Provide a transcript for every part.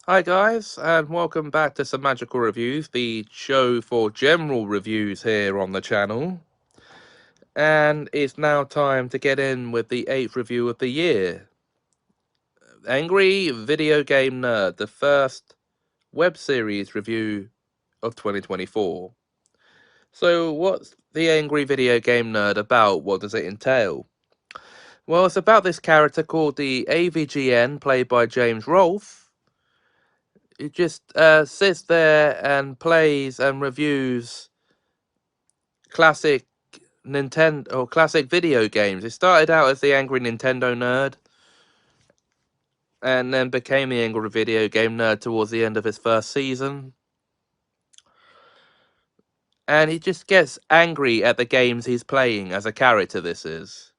Hi guys, and welcome back to Semajical Reviews, the show for general reviews here on the channel. And it's now time to get in with the 8th review of the year. Angry Video Game Nerd, the first web series review of 2024. So what's the Angry Video Game Nerd about? What does it entail? Well, it's about this character called the AVGN, played by James Rolfe. He just sits there and plays and reviews classic Nintendo or classic video games. It started out as the Angry Nintendo Nerd and then became the Angry Video Game Nerd towards the end of his first season. And he just gets angry at the games he's playing as a character, this is.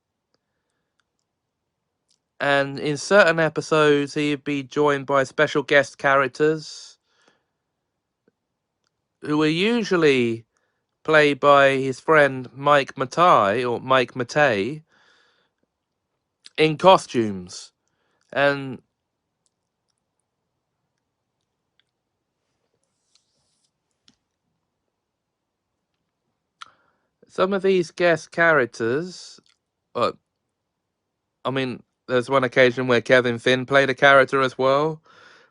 And in certain episodes, he'd be joined by special guest characters who are usually played by his friend Mike Matei in costumes. And some of these guest characters, there's one occasion where Kevin Finn played a character as well,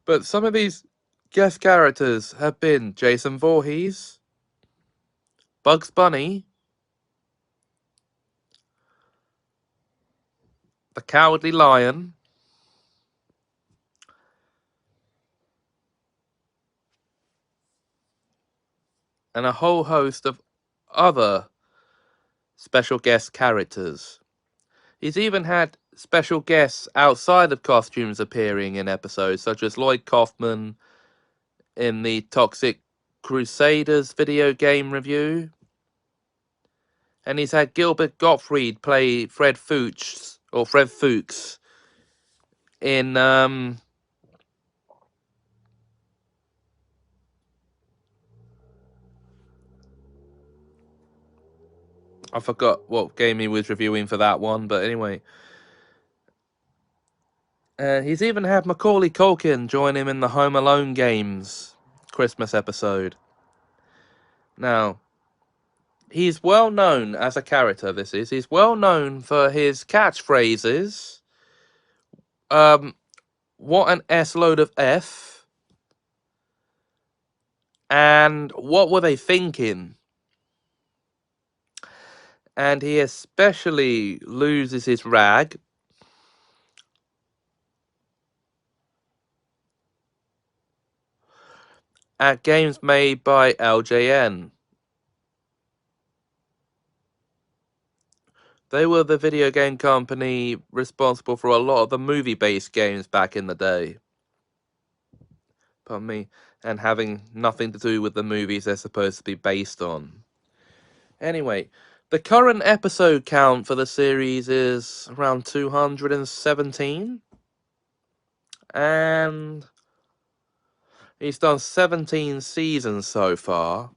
but some of these guest characters have been Jason Voorhees, Bugs Bunny, the Cowardly Lion, and a whole host of other special guest characters. He's even had special guests outside of costumes appearing in episodes, such as Lloyd Kaufman in the Toxic Crusaders video game review. And he's had Gilbert Gottfried play Fred Fuchs in I forgot what game he was reviewing for that one, but anyway. He's even had Macaulay Culkin join him in the Home Alone games Christmas episode. Now, he's well known as a character, He's well known for his catchphrases. What an S load of F. And what were they thinking? And he especially loses his rag at games made by LJN. They were the video game company responsible for a lot of the movie-based games back in the day. Pardon me. And having nothing to do with the movies they're supposed to be based on. Anyway, the current episode count for the series is around 217. And he's done 17 seasons so far.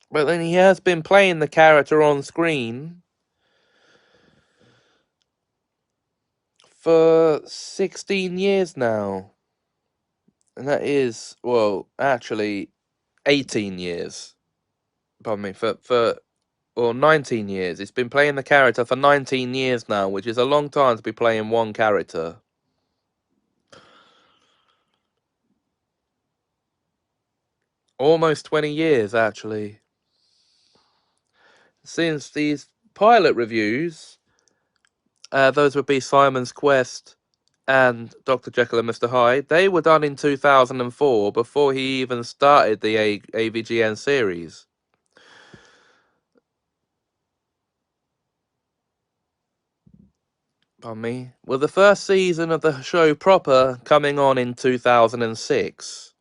But then he has been playing the character on screen for 16 years now. And that is, well, actually 18 years. Pardon me, or 19 years. He's been playing the character for 19 years now, which is a long time to be playing one character. Almost 20 years, actually. Since these pilot reviews, those would be Simon's Quest and Dr. Jekyll and Mr. Hyde, they were done in 2004, before he even started the AVGN series. Pardon me. Well, the first season of the show proper coming on in 2006.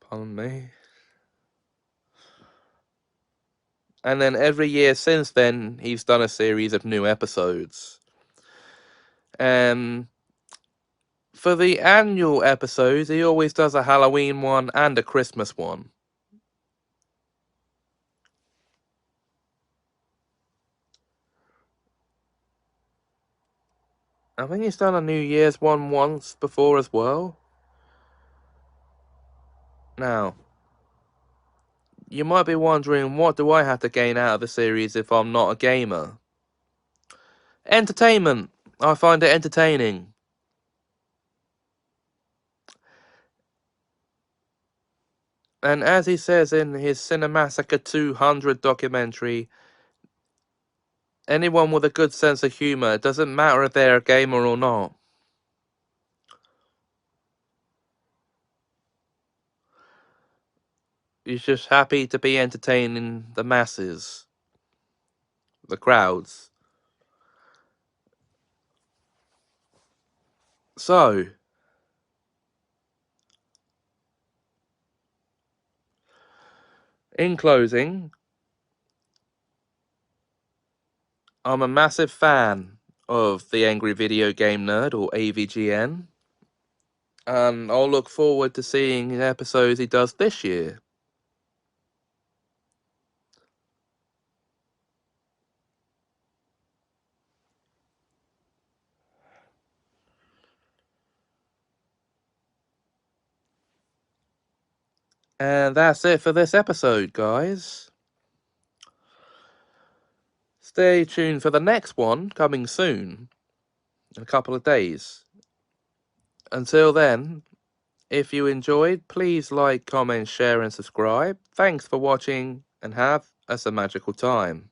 Pardon me. And then every year since then, he's done a series of new episodes. For the annual episodes, he always does a Halloween one and a Christmas one. I think he's done a New Year's one once before as well. Now, you might be wondering, what do I have to gain out of the series if I'm not a gamer? Entertainment! I find it entertaining. And as he says in his Cinemassacre 200 documentary, anyone with a good sense of humour, it doesn't matter if they're a gamer or not. He's just happy to be entertaining the masses, the crowds. So, in closing, I'm a massive fan of the Angry Video Game Nerd, or AVGN, and I'll look forward to seeing the episodes he does this year. And that's it for this episode, guys. Stay tuned for the next one coming soon, in a couple of days. Until then, if you enjoyed, please like, comment, share, and subscribe. Thanks for watching, and have a Semajical time.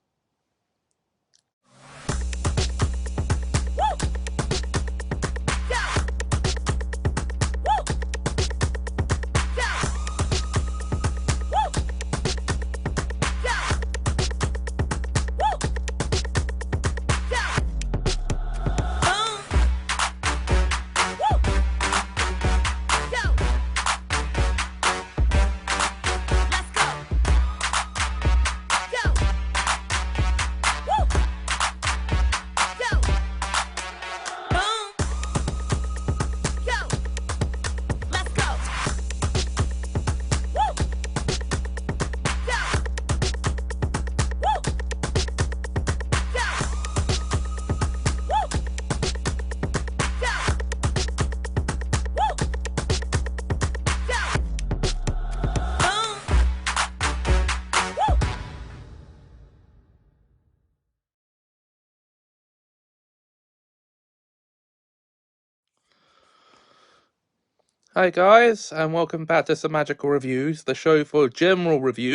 Hi guys, and welcome back to Semajical Reviews, the show for general review,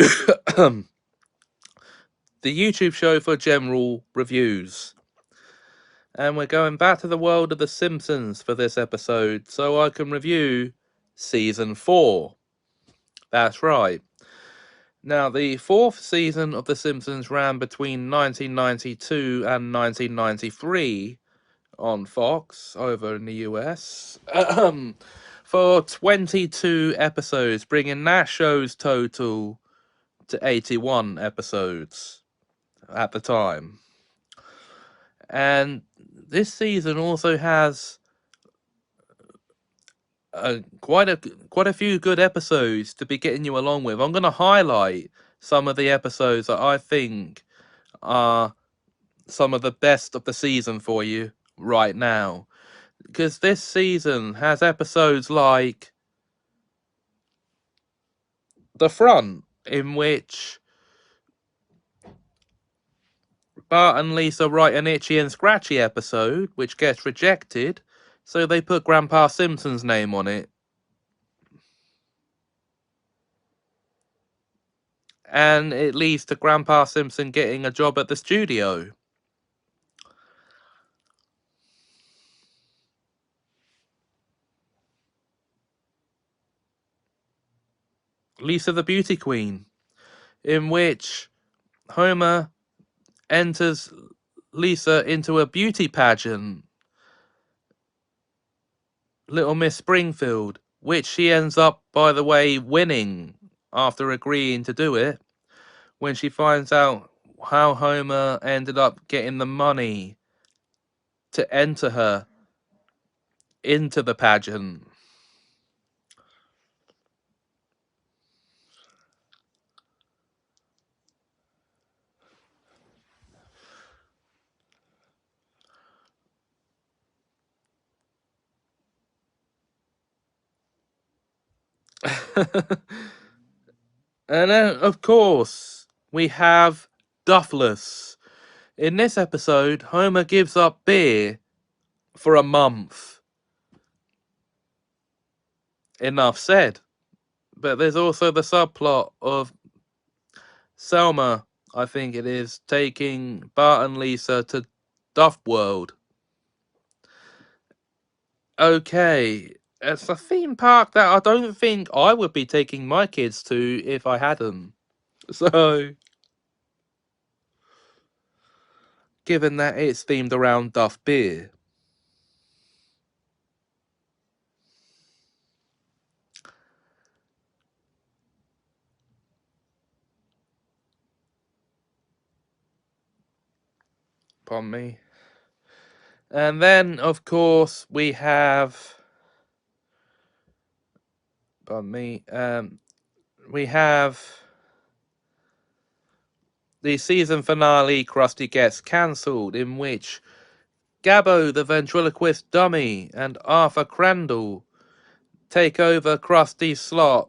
the YouTube show for general reviews. And we're going back to the world of The Simpsons for this episode, so I can review Season 4. That's right. Now, the fourth season of The Simpsons ran between 1992 and 1993 on Fox over in the US. For 22 episodes, bringing that show's total to 81 episodes at the time. And this season also has quite a few good episodes to be getting you along with. I'm going to highlight some of the episodes that I think are some of the best of the season for you right now, because this season has episodes like The Front, in which Bart and Lisa write an Itchy and Scratchy episode, which gets rejected, so they put Grandpa Simpson's name on it. And it leads to Grandpa Simpson getting a job at the studio. Lisa the Beauty Queen, in which Homer enters Lisa into a beauty pageant, Little Miss Springfield, which she ends up, by the way, winning after agreeing to do it, when she finds out how Homer ended up getting the money to enter her into the pageant. And then, of course, we have Duffless. In this episode, Homer gives up beer for a month. Enough said. But there's also the subplot of Selma, I think it is, taking Bart and Lisa to Duff World. Okay, it's a theme park that I don't think I would be taking my kids to if I had them. So, given that it's themed around Duff beer. Pardon me. And then, of course, we have. Pardon me. We have the season finale. Krusty gets cancelled, in which Gabbo, the ventriloquist dummy, and Arthur Crandall take over Krusty's slot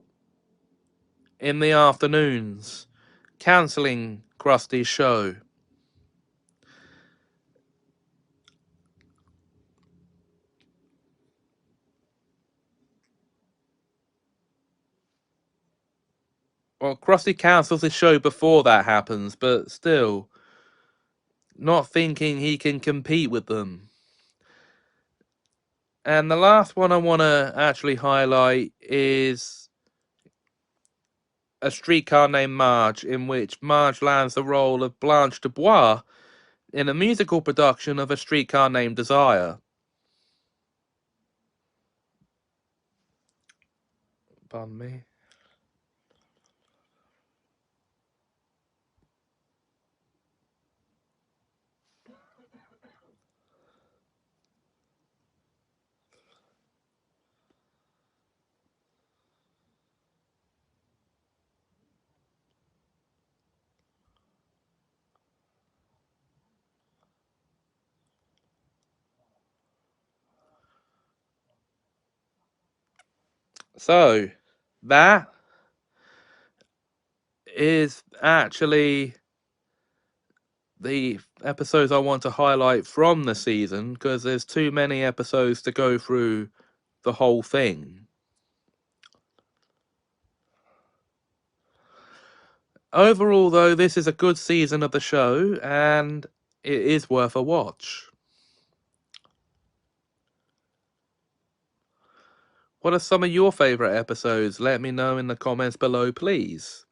in the afternoons, cancelling Krusty's show. Well, Krusty cancels his show before that happens, but still, not thinking he can compete with them. And the last one I want to actually highlight is A Streetcar Named Marge, in which Marge lands the role of Blanche Dubois in a musical production of A Streetcar Named Desire. Pardon me. So, that is actually the episodes I want to highlight from the season, because there's too many episodes to go through the whole thing. Overall, though, this is a good season of the show, and it is worth a watch. What are some of your favourite episodes? Let me know in the comments below, please.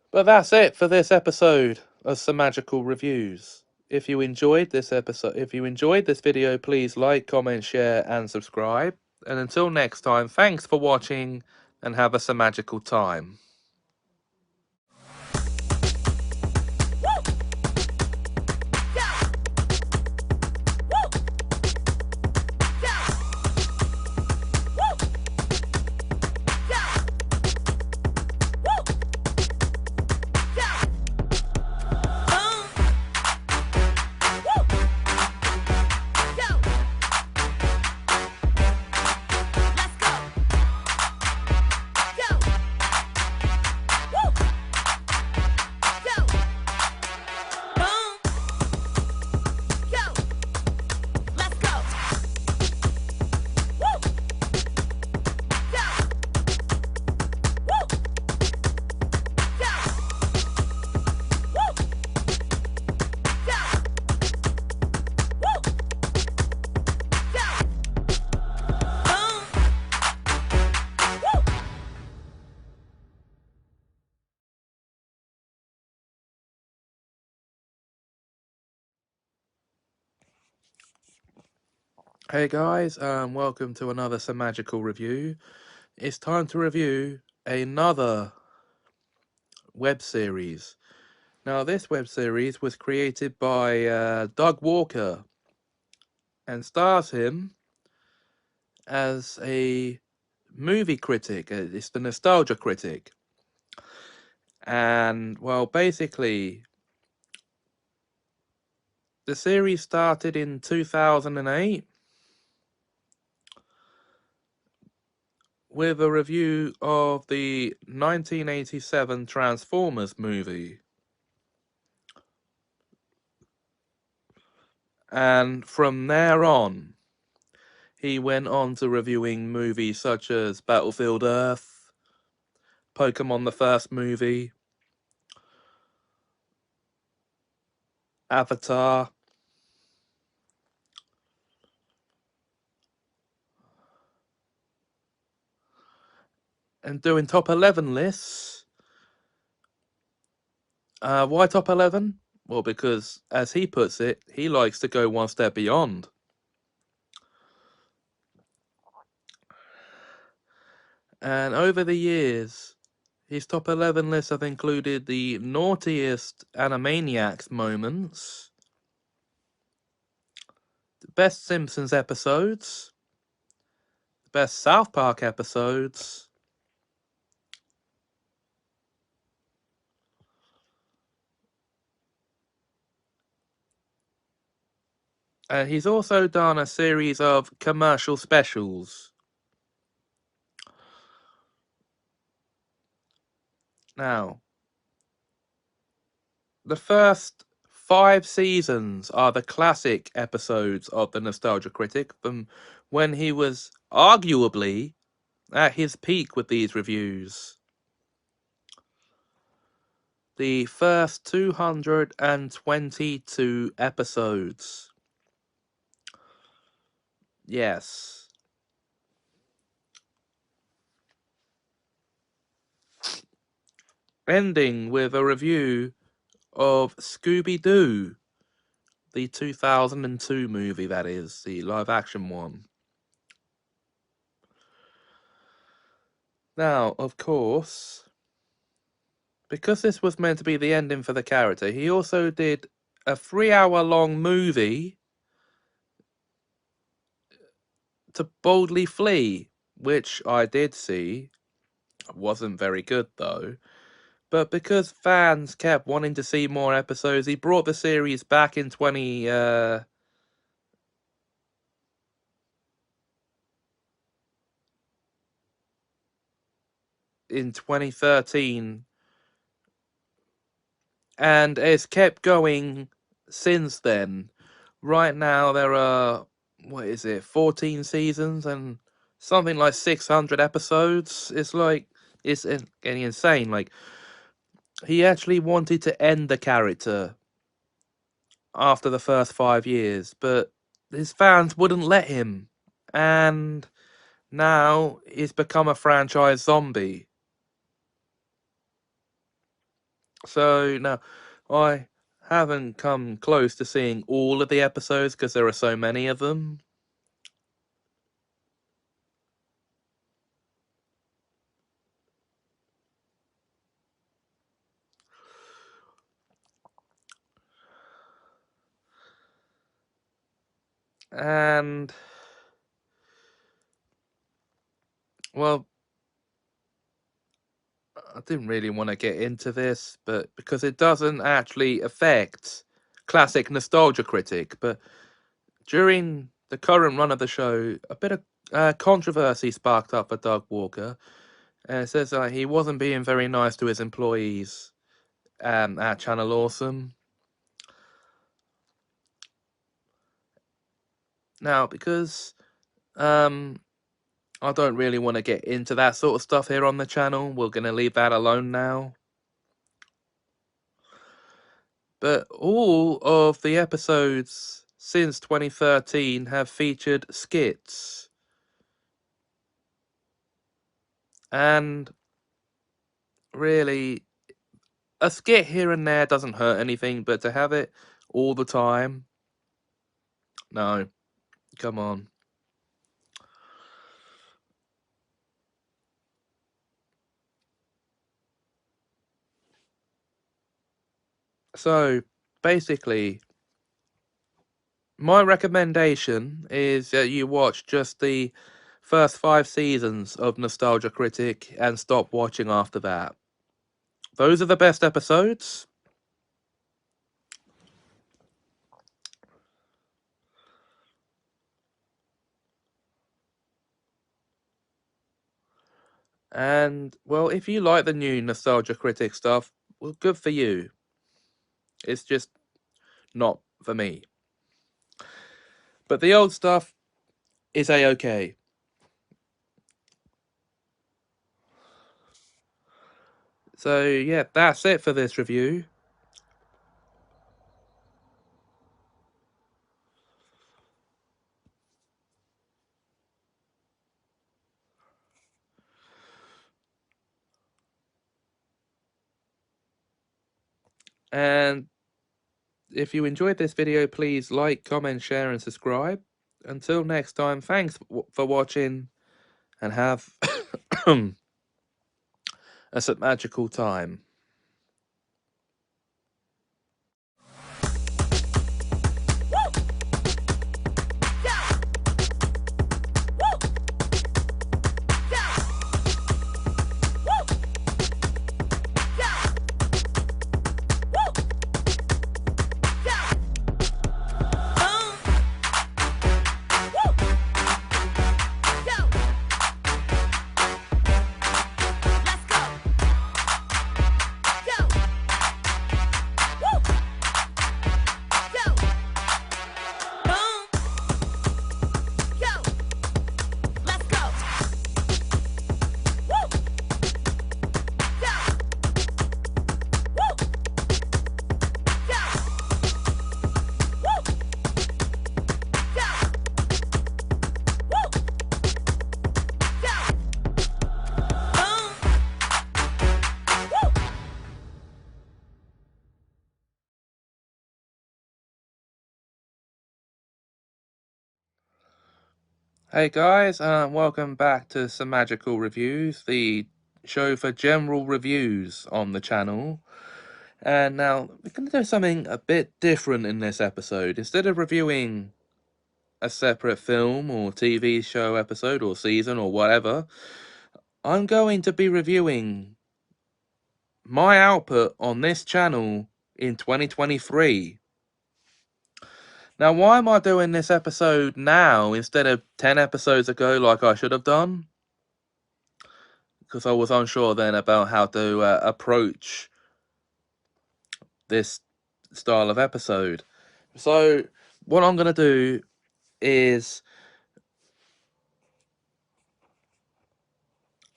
But that's it for this episode of Semajical Reviews. If you enjoyed this video, please like, comment, share, and subscribe. And until next time, thanks for watching, and have a Semajical time. Hey guys, welcome to another Semajical Review. It's time to review another web series. Now, this web series was created by Doug Walker and stars him as a movie critic. It's the nostalgia critic. And, well, basically, the series started in 2008 with a review of the 1987 Transformers movie. And from there on, he went on to reviewing movies such as Battlefield Earth, Pokemon the first movie, Avatar, and doing top 11 lists. Why top 11? Well, because, as he puts it, he likes to go one step beyond. And over the years, his top 11 lists have included the naughtiest Animaniacs moments, the best Simpsons episodes, the best South Park episodes, and he's also done a series of commercial specials. Now, the first 5 seasons are the classic episodes of the Nostalgia Critic from when he was arguably at his peak with these reviews. The first 222 episodes. Yes. Ending with a review of Scooby-Doo, the 2002 movie, that is, the live-action one. Now, of course, because this was meant to be the ending for the character, he also did a 3-hour-long movie to boldly flee, which I did see. Wasn't very good, though. But because fans kept wanting to see more episodes, he brought the series back in 2013, and it's kept going since then. Right now there are, what is it, 14 seasons and something like 600 episodes. It's like, it's getting insane. Like, he actually wanted to end the character after the first 5 years, but his fans wouldn't let him. And now he's become a franchise zombie. So now I haven't come close to seeing all of the episodes because there are so many of them. And well, I didn't really want to get into this, but because it doesn't actually affect classic Nostalgia Critic, but during the current run of the show, a bit of controversy sparked up for Doug Walker. And it says he wasn't being very nice to his employees at Channel Awesome. Now, because I don't really want to get into that sort of stuff here on the channel, we're going to leave that alone now. But all of the episodes since 2013 have featured skits. And really, a skit here and there doesn't hurt anything, but to have it all the time, no, come on. So, basically, my recommendation is that you watch just the first 5 seasons of Nostalgia Critic and stop watching after that. Those are the best episodes. And, well, if you like the new Nostalgia Critic stuff, well, good for you. It's just not for me. But the old stuff is a-okay. So, yeah, that's it for this review. And if you enjoyed this video, please like, comment, share, and subscribe. Until next time, thanks for watching, and have a magical time. Hey guys, welcome back to Semajical Reviews, the show for general reviews on the channel. And now we're going to do something a bit different in this episode. Instead of reviewing a separate film or TV show episode or season or whatever, I'm going to be reviewing my output on this channel in 2023. Now, why am I doing this episode now instead of 10 episodes ago like I should have done? Because I was unsure then about how to approach this style of episode. So, what I'm going to do is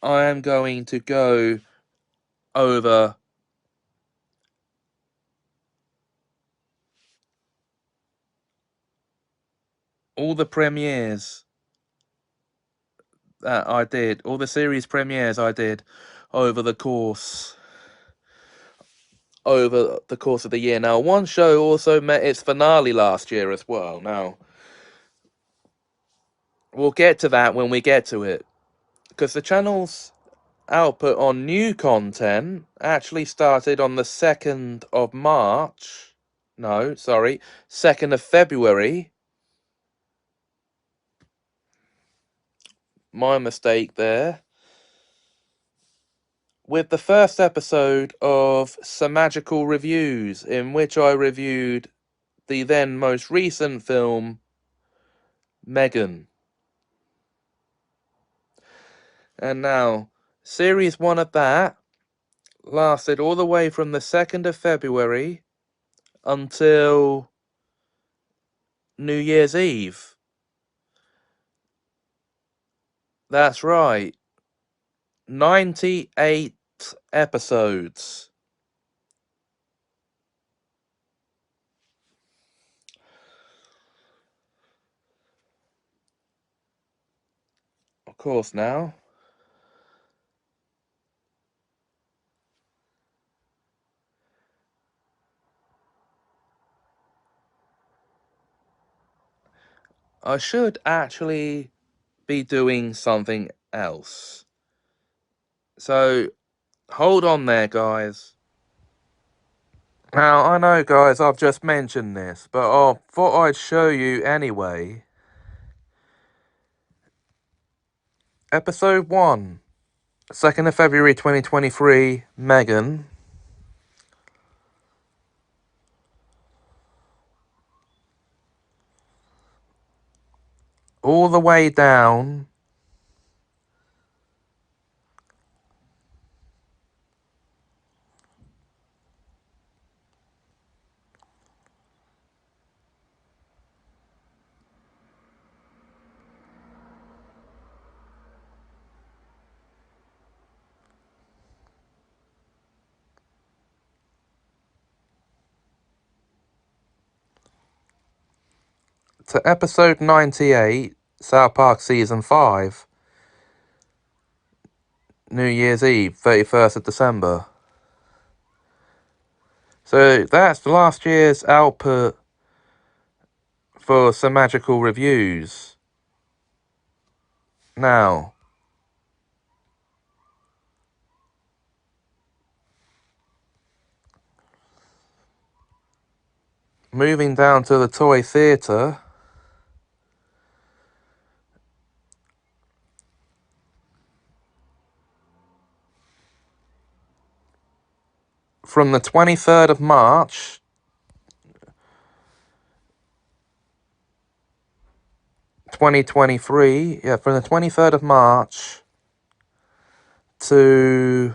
I am going to go over all the premieres that I did, all the series premieres I did over the course of the year. Now, one show also met its finale last year as well. Now, we'll get to that when we get to it, because the channel's output on new content actually started on the 2nd of March. No, sorry, 2nd of February. My mistake there. With the first episode of Semajical Reviews, in which I reviewed the then most recent film, Megan. And now, Series 1 of that lasted all the way from the 2nd of February until New Year's Eve. That's right. 98 episodes. Of course, now. I should actually be doing something else. So, hold on there, guys. Now, I know, guys, I've just mentioned this, but I thought I'd show you anyway. Episode 1, 2nd of February 2023, Megan. All the way down to episode 98, South Park Season 5, New Year's Eve, 31st of December. So that's last year's output for Semajical Reviews. Now, moving down to the Toy Theatre, from the 23rd of March, 2023, from the 23rd of March to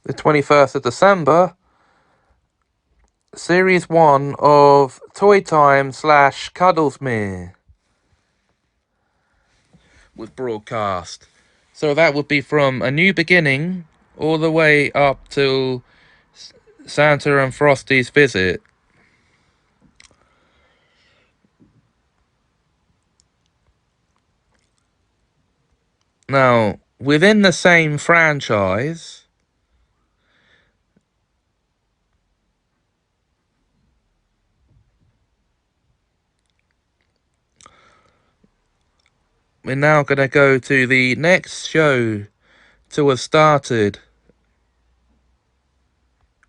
the 21st of December, Series 1 of Toy Time / Cuddlesmere was broadcast. So that would be from A New Beginning all the way up to Santa and Frosty's visit. Now, within the same franchise, we're now going to go to the next show to have started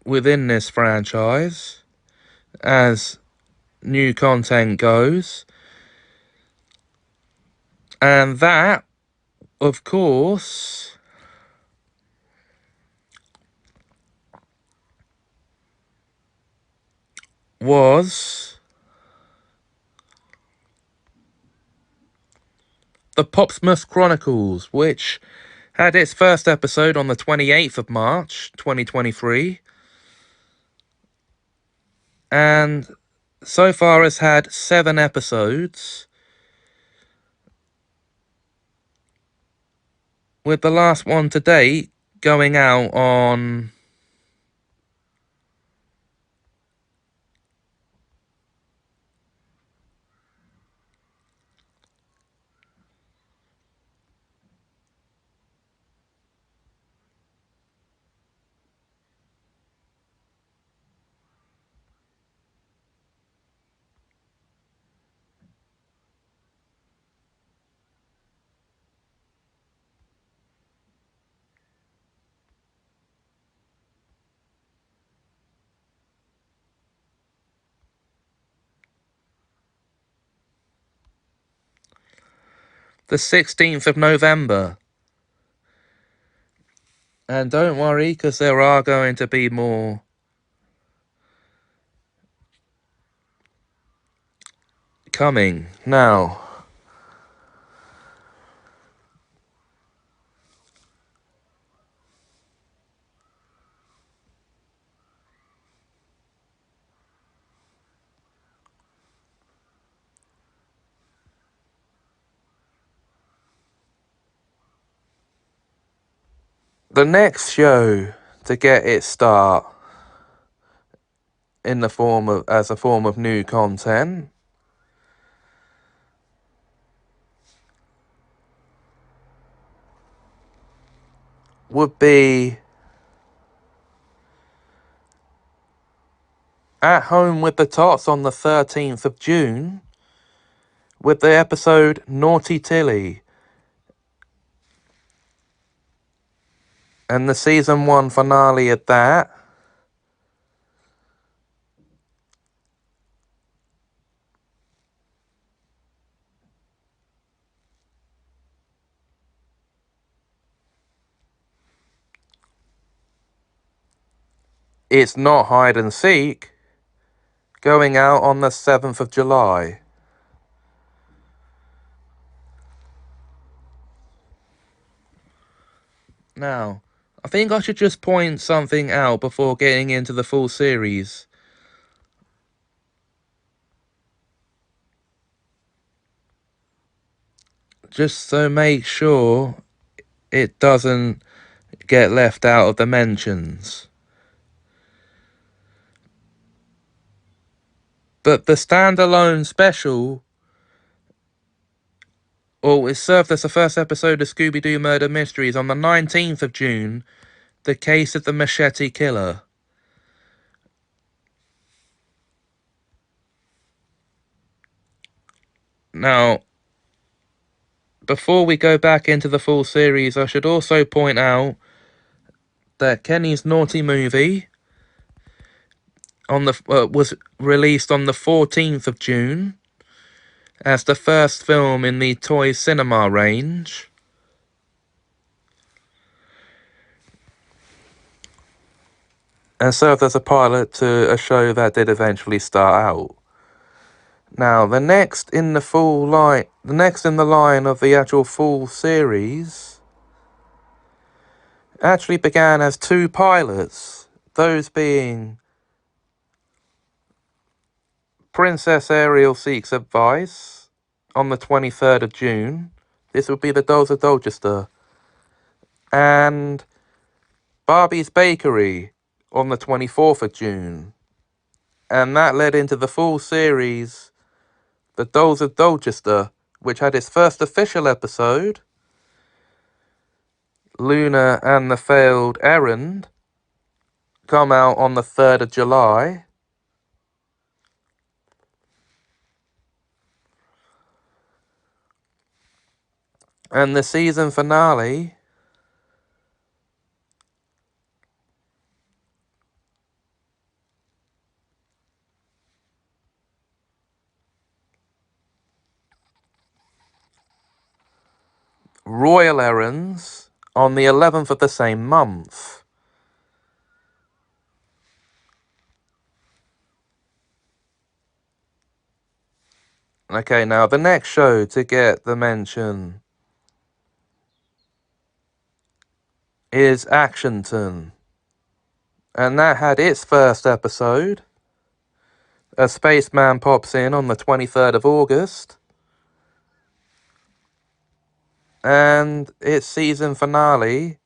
within this franchise as new content goes. And that, of course, was the Popsmith Chronicles, which had its first episode on the 28th of March, 2023. And so far has had 7 episodes, with the last one to date going out on the 16th of November. And don't worry, because there are going to be more coming. Now, the next show to get its start in the form of as a form of new content would be At Home with the Tots on the 13th of June with the episode Naughty Tilly. And the season 1 finale of that is not hide and seek, going out on the 7th of July. Now, I think I should just point something out before getting into the full series. Just so make sure it doesn't get left out of the mentions. But the standalone special, it served as the first episode of Scooby-Doo Murder Mysteries on the 19th of June, The Case of the Machete Killer. Now, before we go back into the full series, I should also point out that Kenny's Naughty Movie was released on the 14th of June as the first film in the Toy Cinema range. And served as a pilot to a show that did eventually start out. Now, the next in the line of the actual full series actually began as 2 pilots, those being Princess Ariel Seeks Advice on the 23rd of June. This would be the Dolls of Dorchester. And Barbie's Bakery on the 24th of June. And that led into the full series, The Dolls of Dorchester, which had its first official episode, Luna and the Failed Errand, come out on the 3rd of July. And the season finale Royal Errands on the 11th of the same month. Okay, now the next show to get the mention is Actionton. And that had its first episode. A spaceman pops in on the 23rd of August. And its season finale,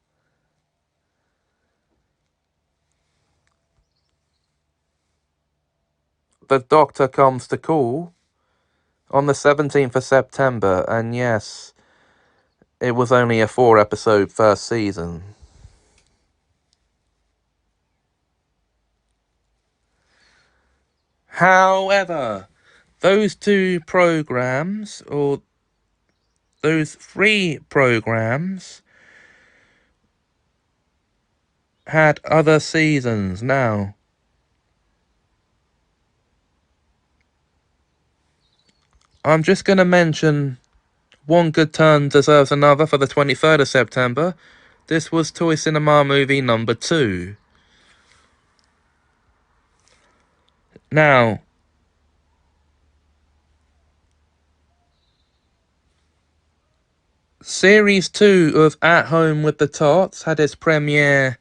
The Doctor Comes to Call, on the 17th of September. And yes, it was only a 4-episode first season. However, those 3 programs had other seasons. Now, I'm just going to mention One Good Turn Deserves Another for the 23rd of September. This was Toy Cinema movie number 2. Now, Series 2 of At Home with the Tots had its premiere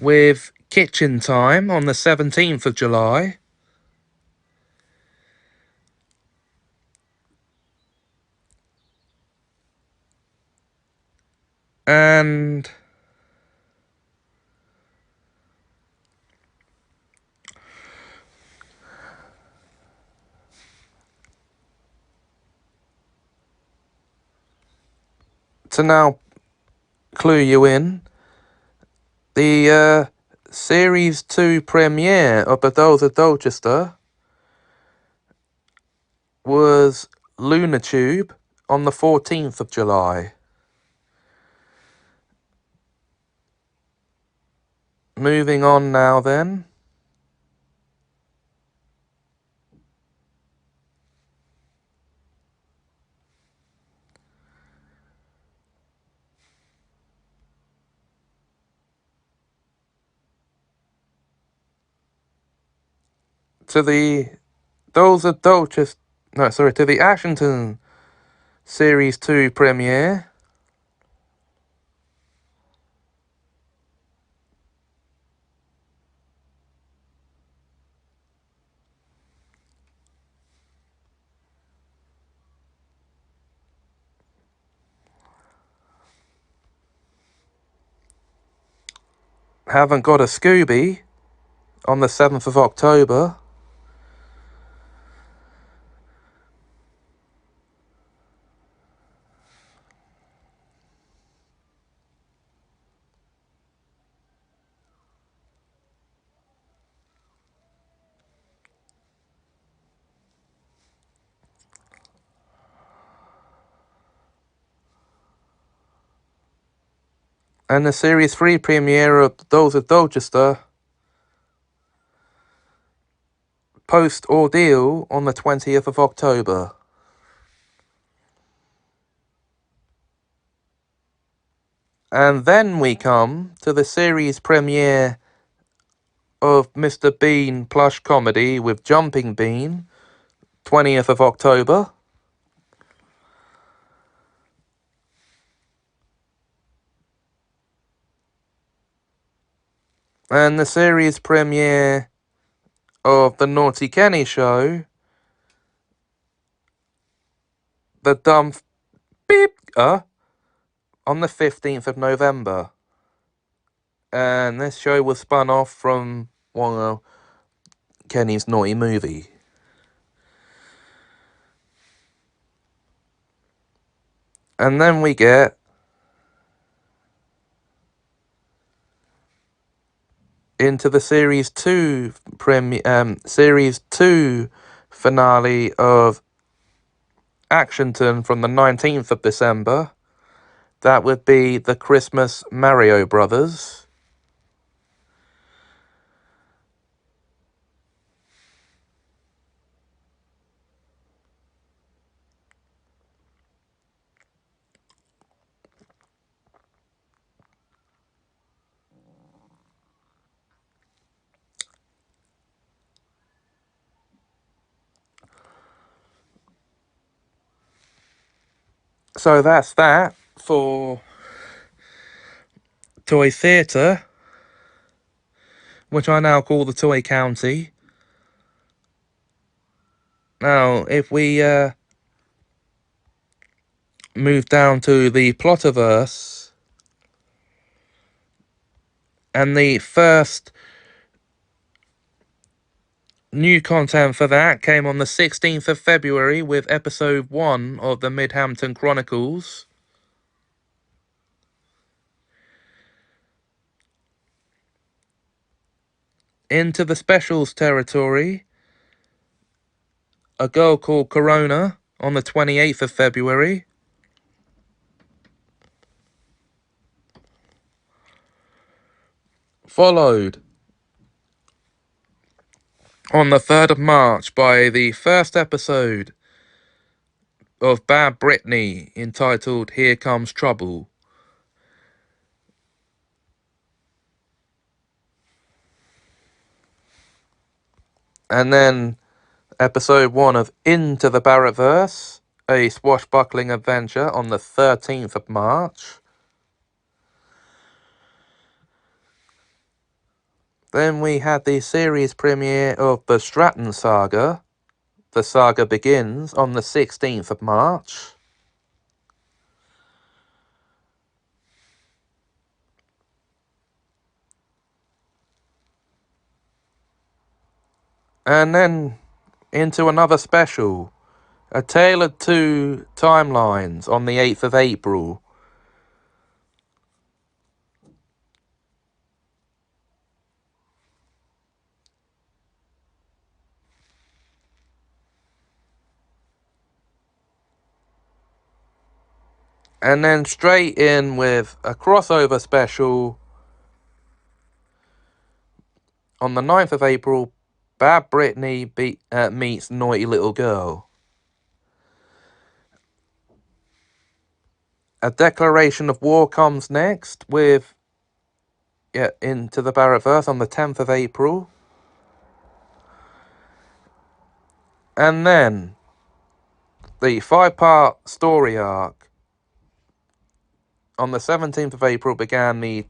with Kitchen Time on the 17th of July. And to now clue you in, the Series 2 premiere of The Dolls of Dorchester was LunaTube on the 14th of July. Moving on now then. To the Dolls of Dorchester, to the Ashington Series 2 premiere. Haven't Got a Scooby on the 7th of October. And the Series 3 premiere of The Dolls of Dorchester post-ordeal on the 20th of October. And then we come to the series premiere of Mr. Bean plush comedy with Jumping Bean, 20th of October. And the series premiere of The Naughty Kenny Show, The Dumb Beep, on the 15th of November. And this show was spun off from one of Kenny's naughty movie. And then we get into the Series 2 finale of Actionton from the 19th of December. That would be the Christmas Mario Brothers. So that's that for Toy Theatre, which I now call the Toy County. Now, if we move down to the Plotterverse, and the first new content for that came on the 16th of February with episode 1 of the Midhampton Chronicles. Into the specials territory, A Girl Called Corona on the 28th of February. Followed on the 3rd of March by the first episode of Bad Brittany, entitled Here Comes Trouble. And then episode 1 of Into the Barrettverse, a swashbuckling adventure, on the 13th of March. Then we had the series premiere of The Stratton Saga. The Saga Begins on the 16th of March. And then into another special, A Tale of Two Timelines on the 8th of April. And then straight in with a crossover special on the 9th of April, Bad Brittany meets Naughty Little Girl. A declaration of war comes next with Into the Barretverse on the 10th of April. And then the 5-part story arc on the 17th of April began the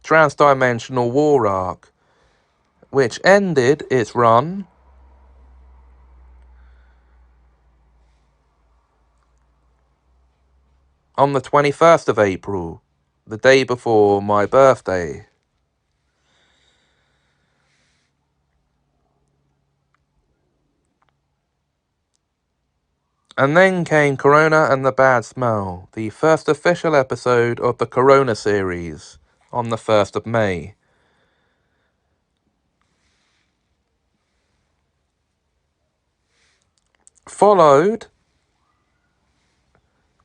Transdimensional War arc, which ended its run on the 21st of April, the day before my birthday. And then came Corona and the Bad Smell, the first official episode of the Corona series, on the 1st of May. Followed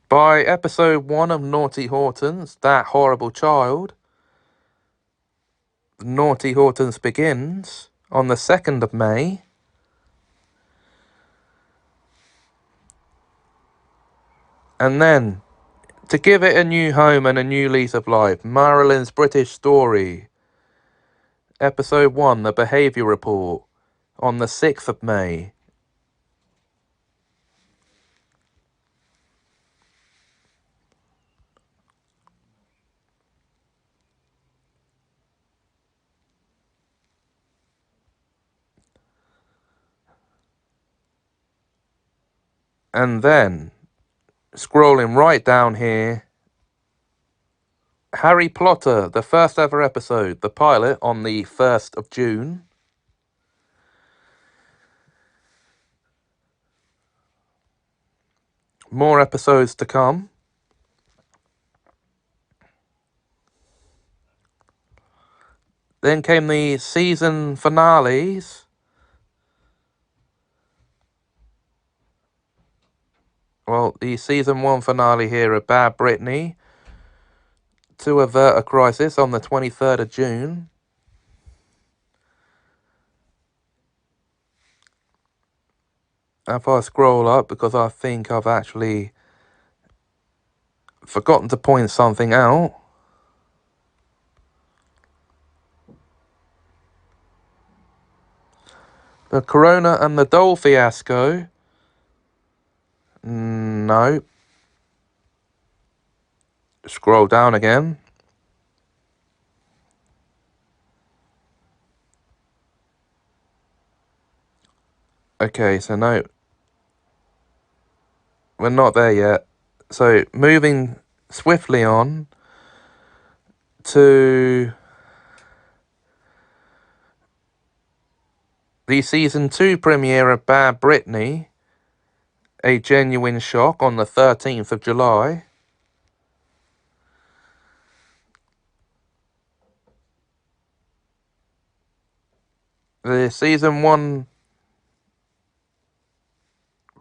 by episode 1 of Naughty Hortons, That Horrible Child. Naughty Hortons Begins on the 2nd of May. And then, to give it a new home and a new lease of life, Marilyn's British Story, episode 1, The Behaviour Report, on the 6th of May. And then, scrolling right down here, Harry Potter, the first ever episode, the pilot, on the 1st of June. More episodes to come. Then came the season finales. Well, the season 1 finale here of Bad Brittany, To Avert a Crisis, on the 23rd of June. If I scroll up, because I think I've actually forgotten to point something out. The Corona and the Doll Fiasco. No. Scroll down again. Okay, so no. We're not there yet. So, moving swiftly on to the season 2 premiere of Bad Brittany, A Genuine Shock, on the 13th of July. The season 1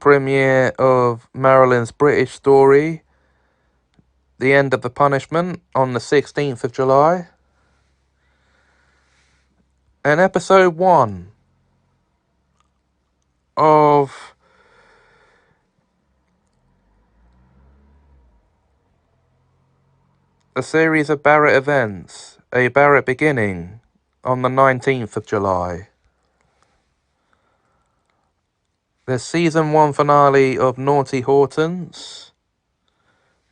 premiere of Marilyn's British Story, The End of the Punishment, on the 16th of July. And episode 1 of a series of Barrett events, A Barrett Beginning, on the 19th of July. The season 1 finale of Naughty Hortons,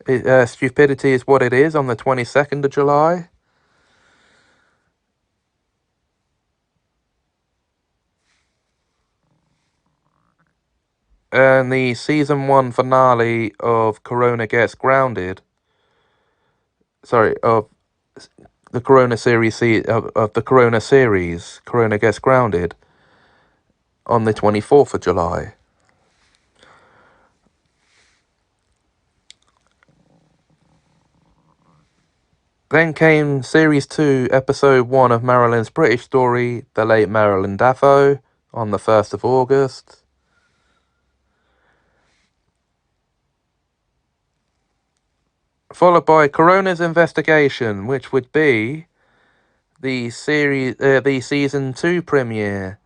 Stupidity Is What It Is, on the 22nd of July. And the season 1 finale of Corona Gets Grounded. Of the Corona series, of the Corona series, Corona Gets Grounded, on the 24th of July. Then came Series 2, Episode 1 of Marilyn's British Story, The Late Marilyn Dafoe, on the 1st of August. followed by Corona's Investigation, which would be the season 2 premiere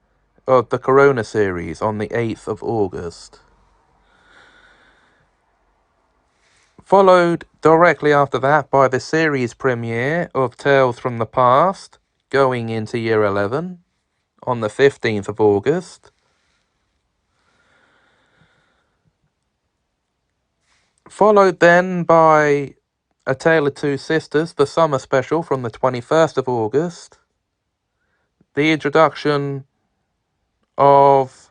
of the Corona series on the 8th of August. Followed directly after that by the series premiere of Tales from the Past, going into Year 11, on the 15th of August. Followed then by A Tale of Two Sisters, the summer special from the 21st of August. The introduction of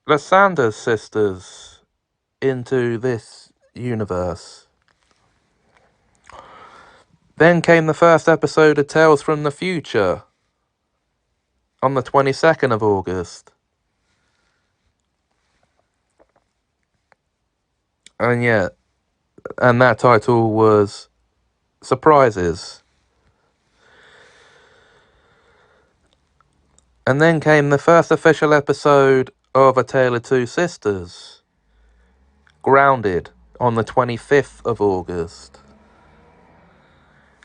the Sanders sisters into this universe. Then came the first episode of Tales from the Future on the 22nd of August. And that title was Surprises. And then came the first official episode of A Tale of Two Sisters, Grounded, on the 25th of August.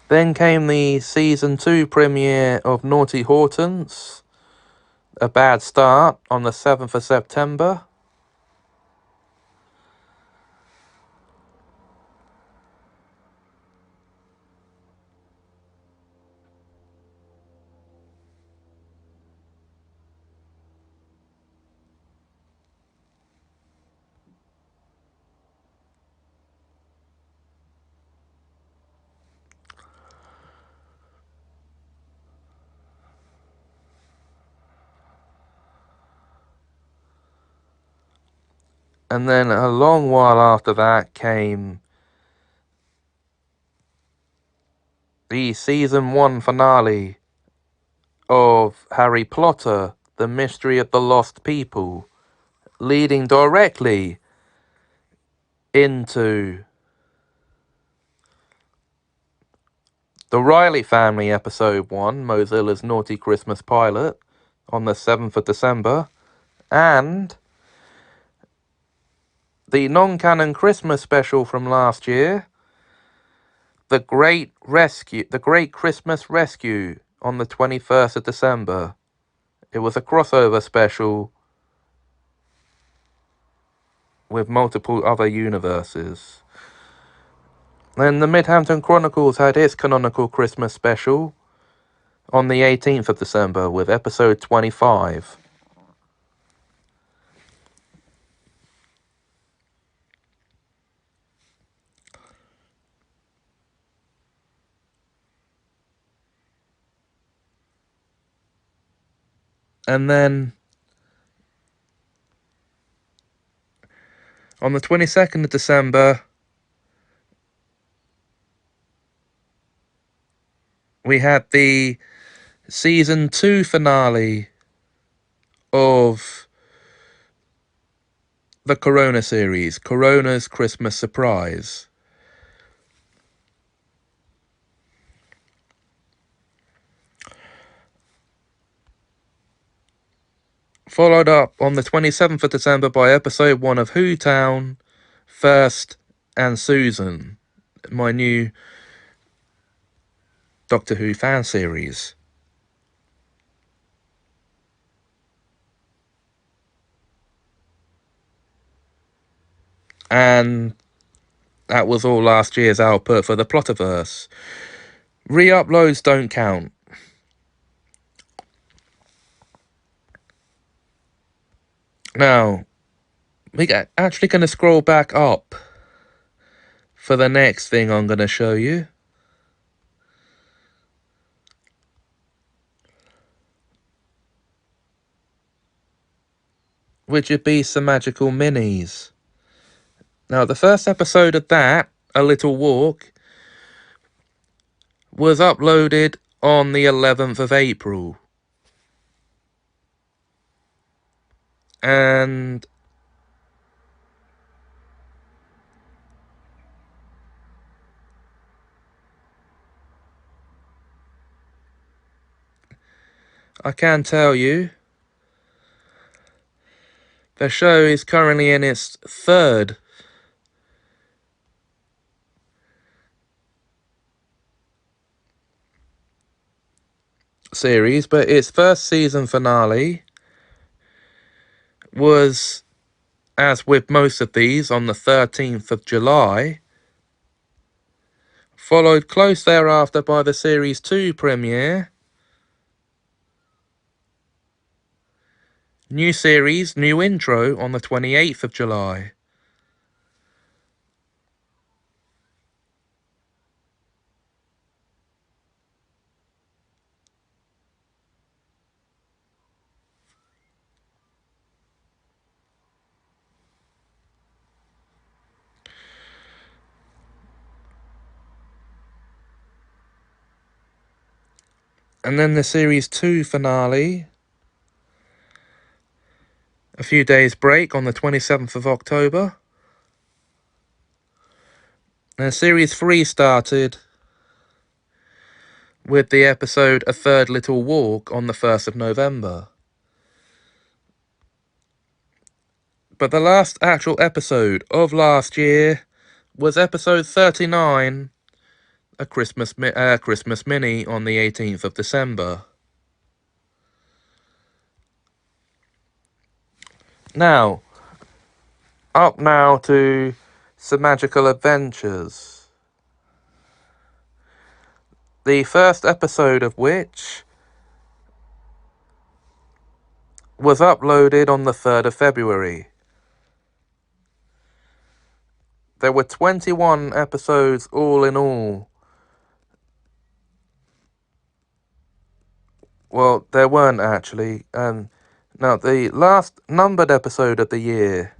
Then came the season 2 premiere of Naughty Hortons, A Bad Start, on the 7th of September. And then a long while after that came the season 1 finale of Harry Potter, The Mystery of the Lost People, leading directly into the Riley Family episode 1, Mozilla's Naughty Christmas pilot, on the 7th of December, and the non-canon Christmas special from last year, The Great Christmas Rescue, on the 21st of December. It was a crossover special with multiple other universes. Then the Midhampton Chronicles had its canonical Christmas special on the 18th of December with episode 25. And then on the 22nd of December, we had the season 2 finale of the Corona series, Corona's Christmas Surprise. Followed up on the 27th of December by episode 1 of Who Town, First and Susan, my new Doctor Who fan series. And that was all last year's output for the Plotterverse. Re-uploads don't count. Now, we're actually going to scroll back up for the next thing I'm going to show you. Which would be Semajical Minis. Now, the first episode of that, A Little Walk, was uploaded on the 11th of April. And I can tell you, the show is currently in its third series, but its first season finale was, as with most of these, on the 13th of July, followed close thereafter by the Series 2 premiere. New series, new intro on the 28th of July. And then the Series 2 finale, a few days break on the 27th of October. And Series 3 started with the episode A Third Little Walk on the 1st of November. But the last actual episode of last year was episode 39, a Christmas mini on the 18th of December. Now, up now to Semajical Adventures. The first episode of which was uploaded on the 3rd of February. There were 21 episodes all in all. Well, there weren't actually. Now, the last numbered episode of the year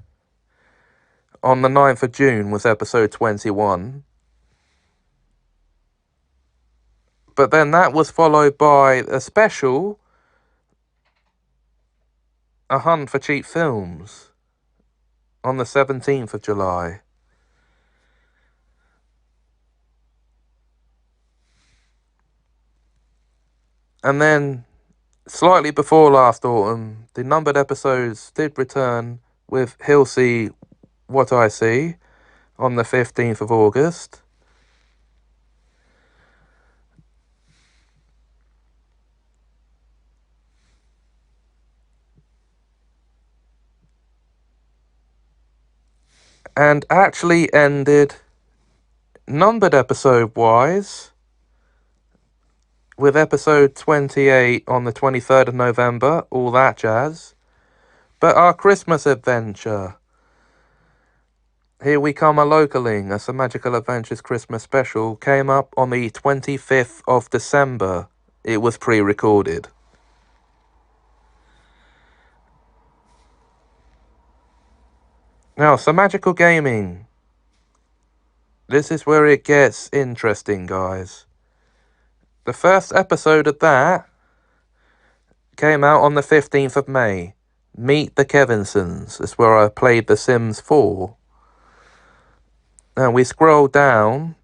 on the 9th of June was episode 21. But then that was followed by a special, A Hunt for Cheap Films, on the 17th of July. And then, slightly before last autumn, the numbered episodes did return with He'll See What I See on the 15th of August. And actually ended, numbered episode-wise, with episode 28 on the 23rd of November, all that jazz. But our Christmas adventure, Here We Come A-Localing, a Semajical Adventures Christmas special, came up on the 25th of December. It was pre-recorded. Now, Semajical Gaming. This is where it gets interesting, guys. The first episode of that came out on the 15th of May. Meet the Kevinsons. That's where I played The Sims 4. Now we scroll down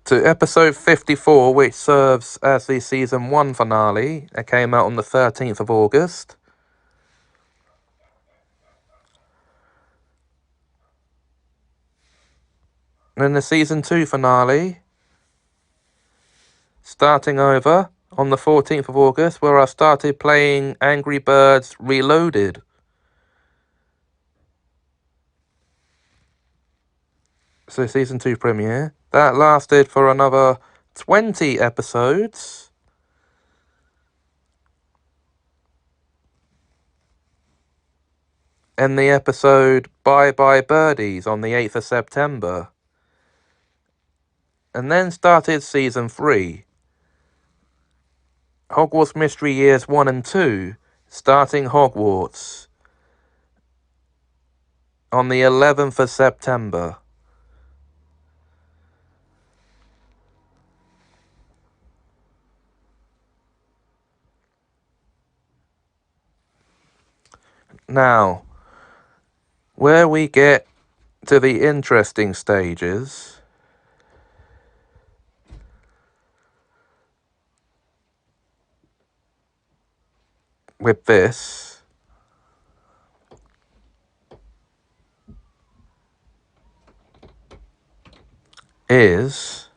to episode 54, which serves as the season 1 finale. It came out on the 13th of August. And then the season 2 finale, starting over on the 14th of August, where I started playing Angry Birds Reloaded. So season 2 premiere. That lasted for another 20 episodes. And the episode Bye Bye Birdies on the 8th of September. And then started season 3. Hogwarts Mystery Years 1 and 2, starting Hogwarts on the 11th of September. Now, where we get to the interesting stages with this is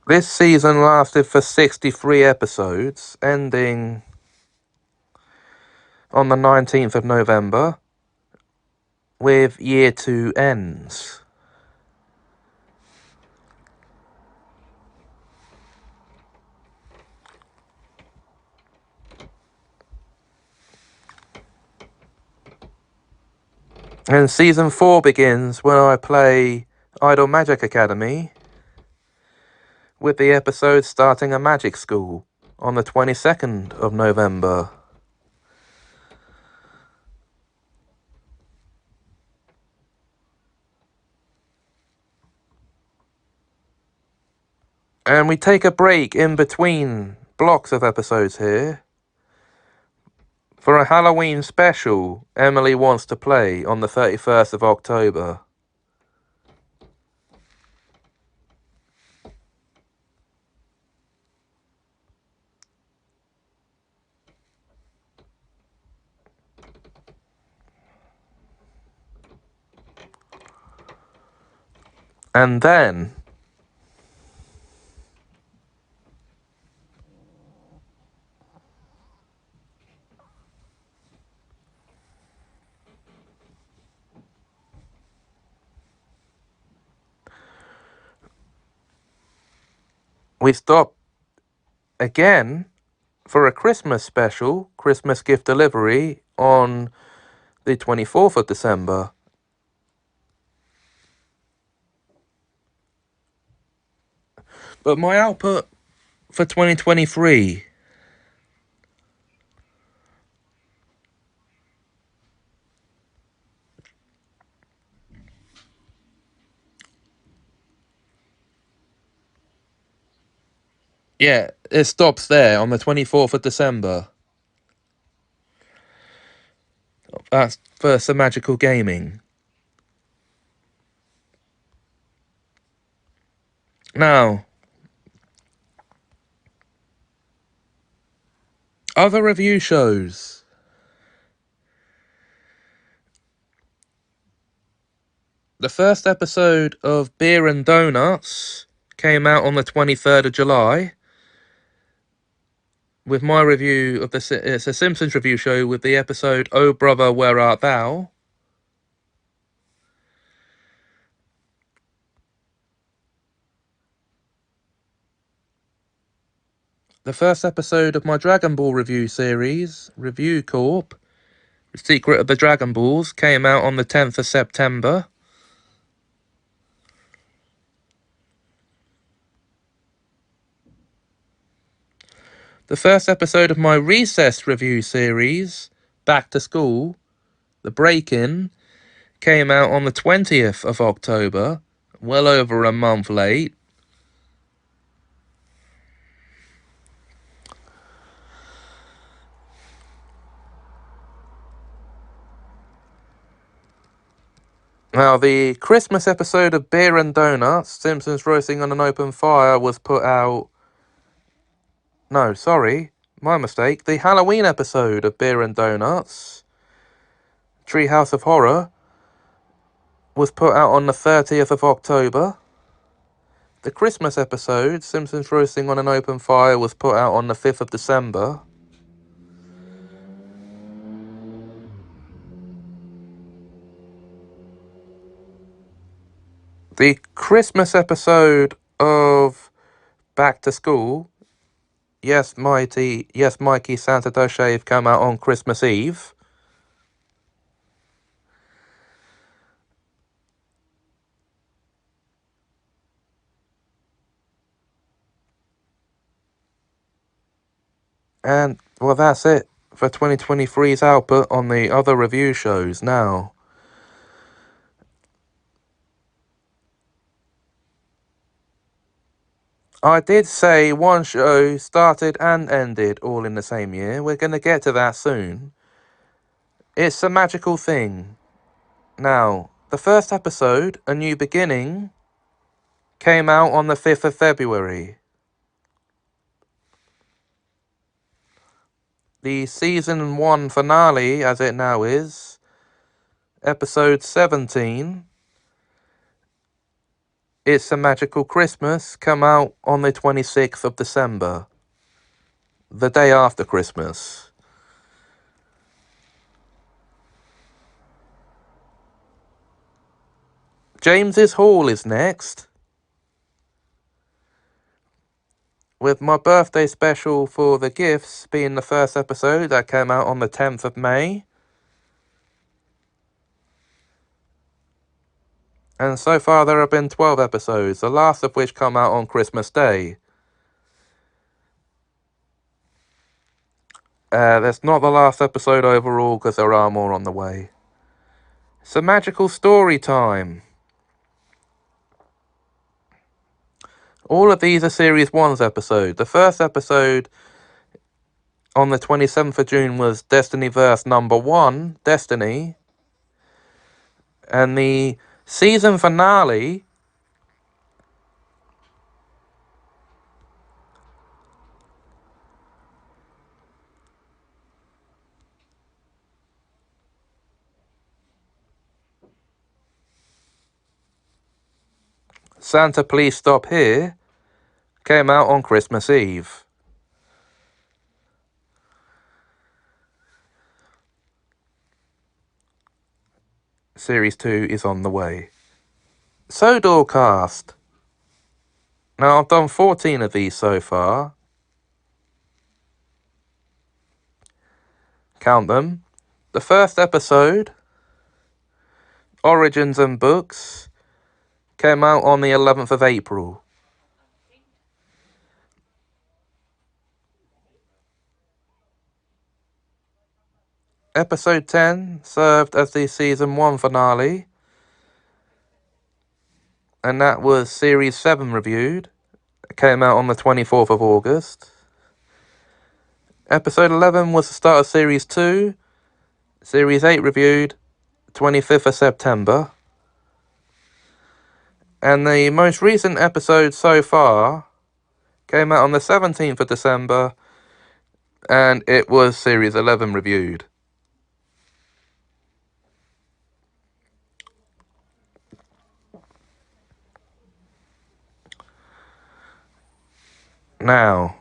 this season lasted for 63 episodes, ending on the 19th of November with Year 2 ends. And Season 4 begins when I play Idle Magic Academy, with the episode starting a magic school on the 22nd of November. And we take a break in between blocks of episodes here for a Halloween special Emily Wants to Play on the 31st of October. And then we stop again for a Christmas special, Christmas gift delivery, on the 24th of December. But my output for 2023, yeah, it stops there on the 24th of December. That's for Semajical Gaming. Now, other review shows. The first episode of Beer and Donuts came out on the 23rd of July. With my review of it's a Simpsons review show with the episode Oh Brother, Where Art Thou? The first episode of my Dragon Ball review series, Review Corp, Secret of the Dragon Balls, came out on the 10th of September. The first episode of my Recess review series, Back to School, The Break-In, came out on the 20th of October, well over a month late. Now, the Christmas episode of Beer and Donuts, Simpsons Roasting on an Open Fire, was put out... No, sorry, my mistake. The Halloween episode of Beer and Donuts, Treehouse of Horror, was put out on the 30th of October. The Christmas episode, Simpsons Roasting on an Open Fire, was put out on the 5th of December. The Christmas episode of Back to School, Yes Mikey, Santa Does Shave, came out on Christmas Eve. And, well, that's it for 2023's output on the other review shows. Now, I did say one show started and ended all in the same year. We're going to get to that soon. It's a magical thing. Now, the first episode, A New Beginning, came out on the 5th of February. The season 1 finale, as it now is, episode 17, It's a Magical Christmas, come out on the 26th of December, the day after Christmas. James's Hall is next, with my birthday special for the gifts being the first episode that came out on the 10th of May. And so far there have been 12 episodes, the last of which come out on Christmas Day. That's not the last episode overall, because there are more on the way. It's a magical story time. All of these are Series 1's episode. The first episode on the 27th of June was Destinyverse number 1, Destiny. And the season finale Santa Please Stop Here came out on Christmas Eve. Series 2 is on the way. Sodor Cast. Now, I've done 14 of these so far. Count them. The first episode, Origins and Books, came out on the 11th of April. Episode 10 served as the Season 1 finale, and that was Series 7 reviewed. It came out on the 24th of August. Episode 11 was the start of Series 2. Series 8 reviewed 25th of September. And the most recent episode so far came out on the 17th of December, and it was Series 11 reviewed. Now,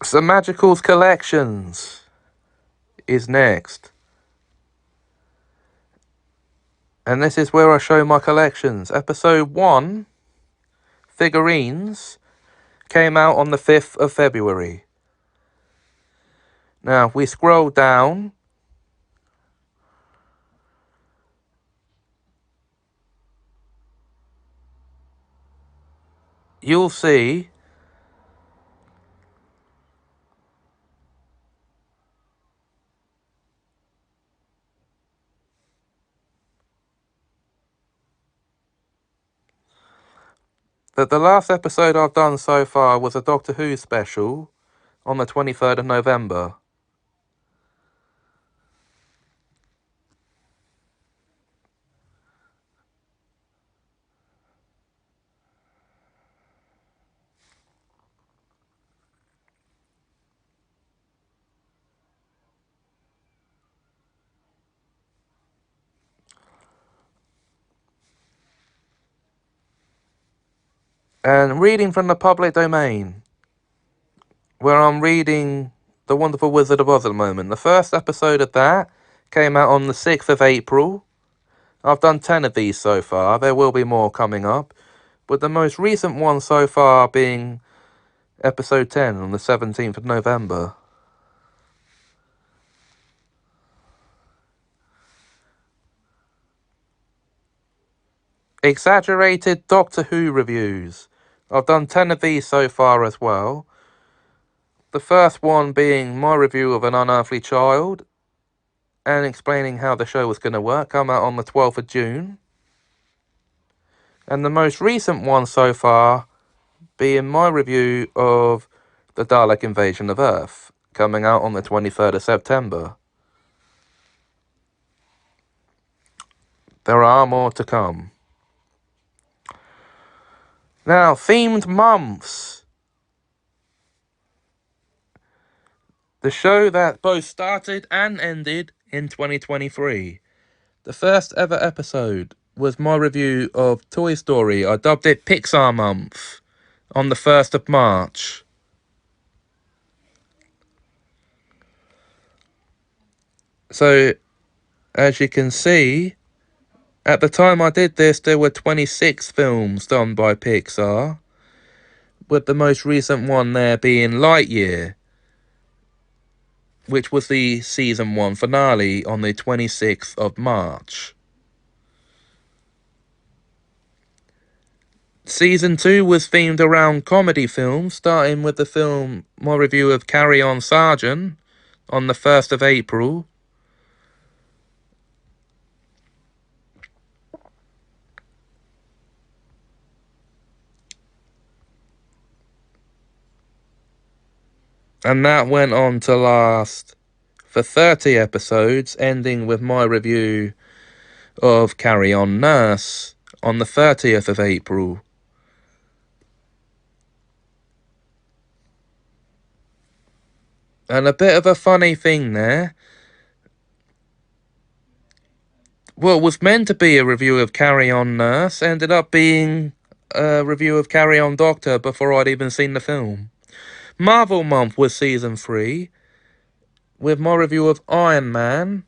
Semagical's Collections is next. And this is where I show my collections. Episode 1, Figurines, came out on the 5th of February. Now, if we scroll down, you'll see that the last episode I've done so far was a Doctor Who special on the 23rd of November. And reading from the public domain, where I'm reading The Wonderful Wizard of Oz at the moment. The first episode of that came out on the 6th of April. I've done 10 of these so far. There will be more coming up. But the most recent one so far being episode 10 on the 17th of November. Exaggerated Doctor Who reviews. I've done 10 of these so far as well. The first one being my review of An Unearthly Child. and explaining how the show was going to work come out on the 12th of June. And the most recent one so far being my review of the Dalek Invasion of Earth, coming out on the 23rd of September. There are more to come. Now, themed months. The show that both started and ended in 2023. The first ever episode was my review of Toy Story. I dubbed it Pixar Month on the 1st of March. So, as you can see, at the time I did this, there were 26 films done by Pixar, with the most recent one there being Lightyear, which was the season 1 finale on the 26th of March. Season 2 was themed around comedy films, starting with the film, my review of Carry On Sergeant, on the 1st of April. And that went on to last for 30 episodes, ending with my review of Carry On Nurse on the 30th of April. And a bit of a funny thing there. What was meant to be a review of Carry On Nurse ended up being a review of Carry On Doctor before I'd even seen the film. Marvel Month was season 3, with my review of Iron Man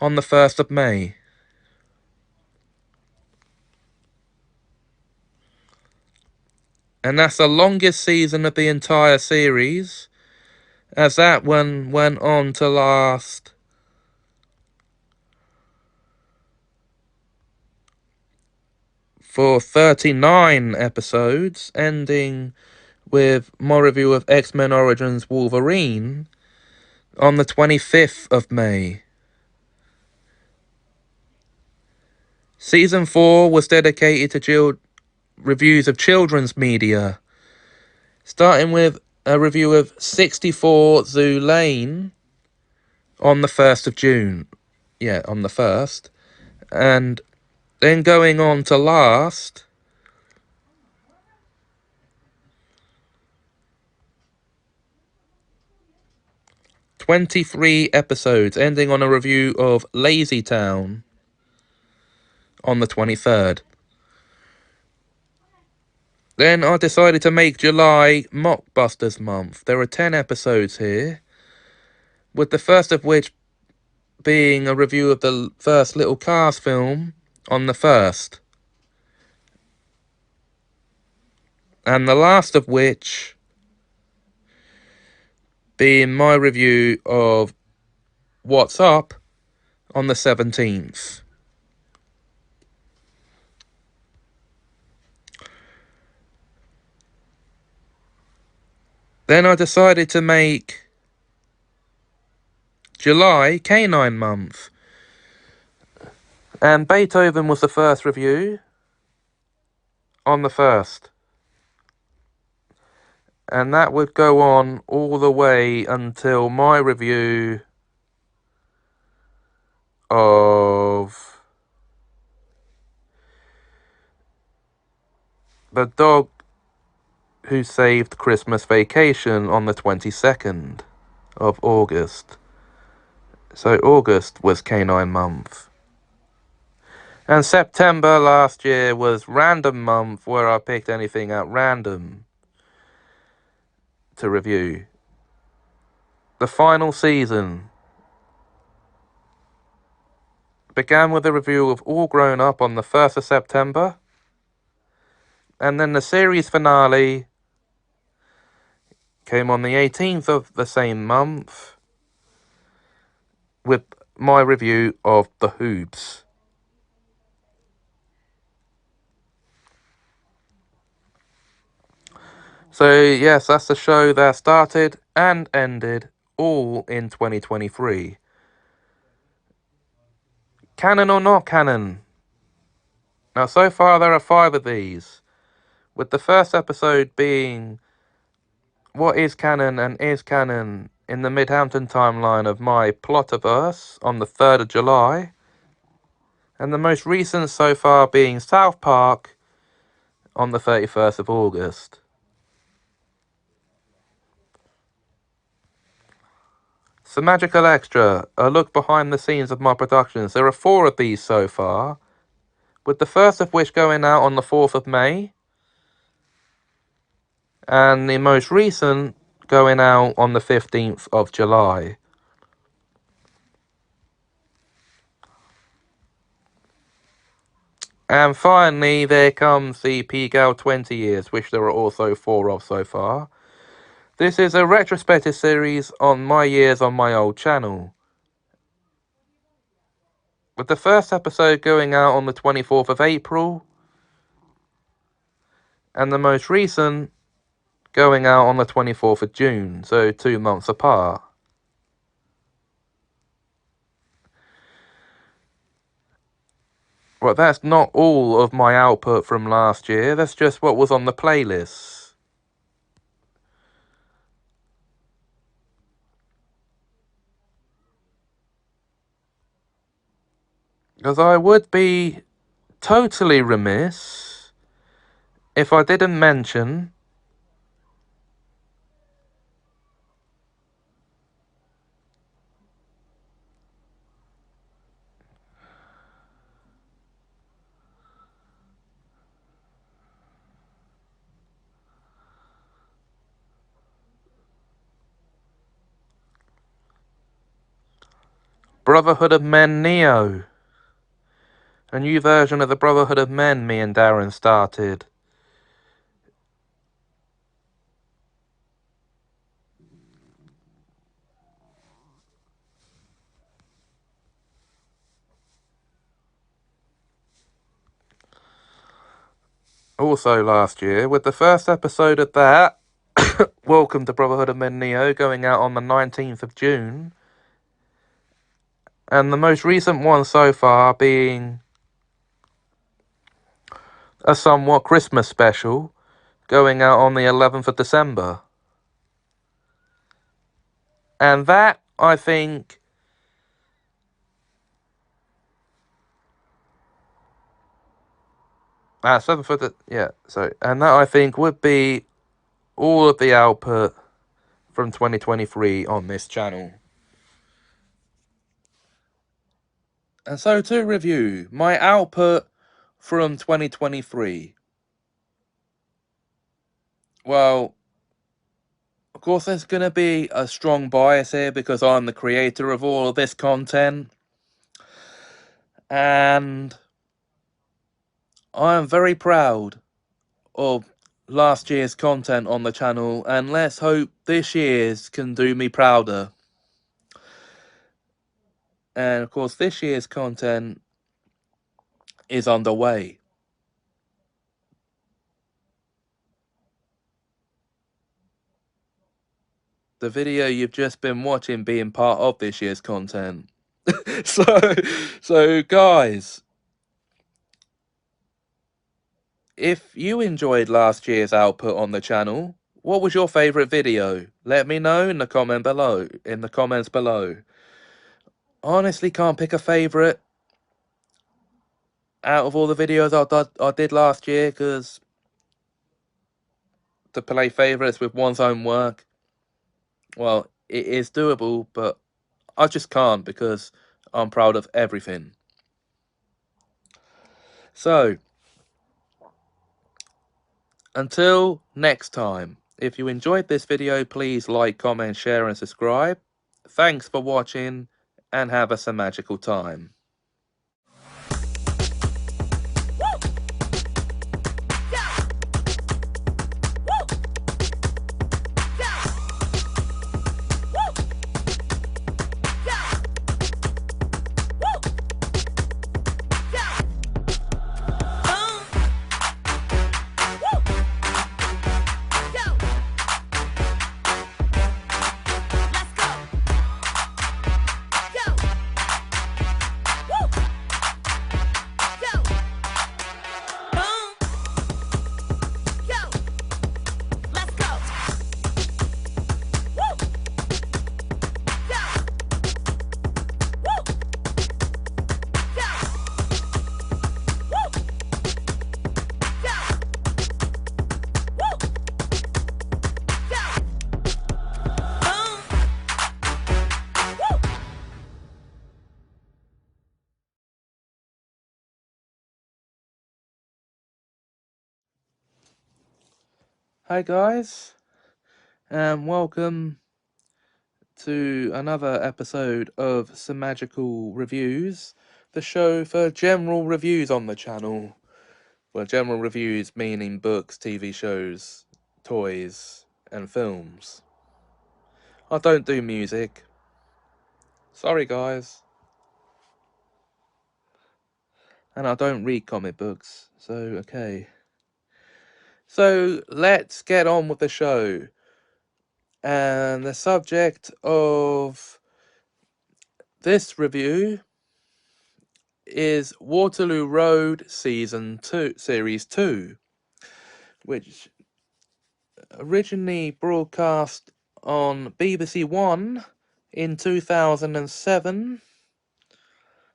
on the 1st of May. And that's the longest season of the entire series, as that one went on to last for 39 episodes, ending with my review of X-Men Origins Wolverine on the 25th of May. Season 4 was dedicated to reviews of children's media, starting with a review of 64 Zoo Lane on the 1st of June. Yeah, on the 1st. And then going on to last 23 episodes, ending on a review of Lazy Town on the 23rd. Then I decided to make July Mockbusters month. There are 10 episodes here, with the first of which being a review of the first Little Cars film on the 1st. And the last of which being my review of What's Up on the 17th. Then I decided to make July Canine Month. And Beethoven was the first review on the 1st. And that would go on all the way until my review of The Dog Who Saved Christmas Vacation on the 22nd of August. So August was Canine Month. And September last year was Random Month, where I picked anything at random to review. The final season began with a review of All Grown Up on the 1st of September. And then the series finale came on the 18th of the same month with my review of The Hoobs. So yes, that's the show that started and ended all in 2023. Canon or not canon? Now, so far there are 5 of these, with the first episode being what is canon and is canon in the Midhampton timeline of my Plotaverse on the 3rd of July, and the most recent so far being South Park on the 31st of August. Semajical Extra, a look behind the scenes of my productions. There are 4 of these so far, with the first of which going out on the 4th of May, and the most recent going out on the 15th of July. And finally, there comes the Pingu 20 years, which there are also 4 of so far. This is a retrospective series on my years on my old channel, with the first episode going out on the 24th of April, and the most recent going out on the 24th of June, so 2 months apart. Well, that's not all of my output from last year, that's just what was on the playlist. Because I would be totally remiss if I didn't mention Brotherhood of Men Neo. A new version of the Brotherhood of Men me and Darren started. Also last year, with the first episode of that, Welcome to Brotherhood of Men Neo, going out on the 19th of June. And the most recent one so far being a somewhat Christmas special, going out on the 11th of December. And that, I think, and that I think would be all of the output from 2023 on this channel. And so to review my output from 2023. Well, of course there's going to be a strong bias here because I'm the creator of all of this content. And I am very proud of last year's content on the channel, and let's hope this year's can do me prouder. And of course this year's content is underway. The video you've just been watching being part of this year's content. so guys, if you enjoyed last year's output on the channel, what was your favourite video? Let me know in the comments below. Honestly can't pick a favourite out of all the videos I did last year, because to play favourites with one's own work, well, it is doable, but I just can't because I'm proud of everything. So, until next time, if you enjoyed this video, please like, comment, share and subscribe. Thanks for watching and have a Semajical time. Hi guys, and welcome to another episode of Semajical Reviews, the show for general reviews on the channel. Well, general reviews meaning books, TV shows, toys, and films. I don't do music. Sorry guys. And I don't read comic books, so okay. So let's get on with the show. And the subject of this review is Waterloo Road Series 2, which originally broadcast on BBC One in 2007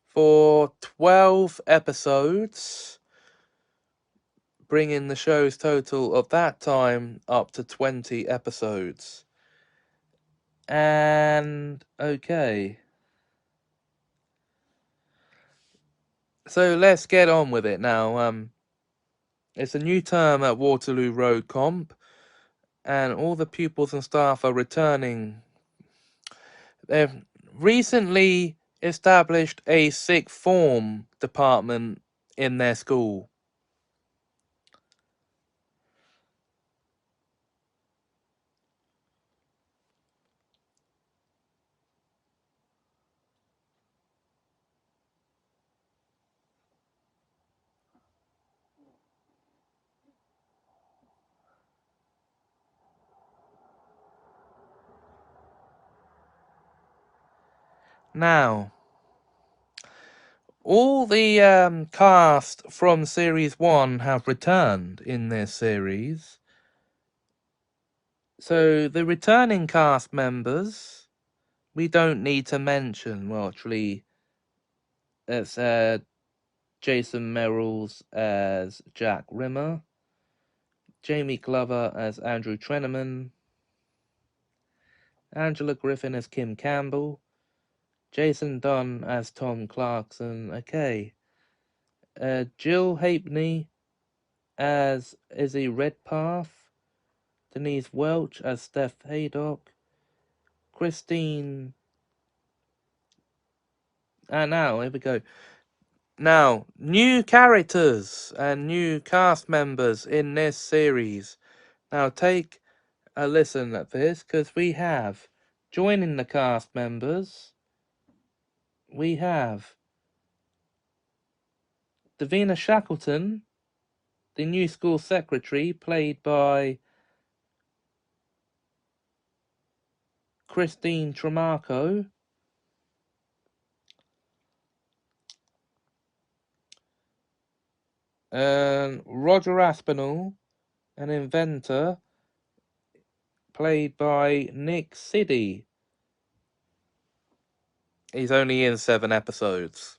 for 12 episodes, bringing the show's total of that time up to 20 episodes. And okay, so let's get on with it now. It's a new term at Waterloo Road Comp, and all the pupils and staff are returning. They've recently established a sixth form department in their school. Now, all the cast from Series 1 have returned in this series. So the returning cast members, we don't need to mention. Well, actually, it's Jason Merrills as Jack Rimmer, Jamie Glover as Andrew Treneman, Angela Griffin as Kim Campbell, Jason Dunn as Tom Clarkson. Okay. Jill Halfpenny as Izzy Redpath, Denise Welch as Steph Haydock, Christine. Now, here we go. Now, new characters and new cast members in this series. Now, take a listen at this, because we have, joining the cast members, we have Davina Shackleton, the new school secretary, played by Christine Tramarco. And Roger Aspinall, an inventor, played by Nick Siddy. He's only in 7 episodes.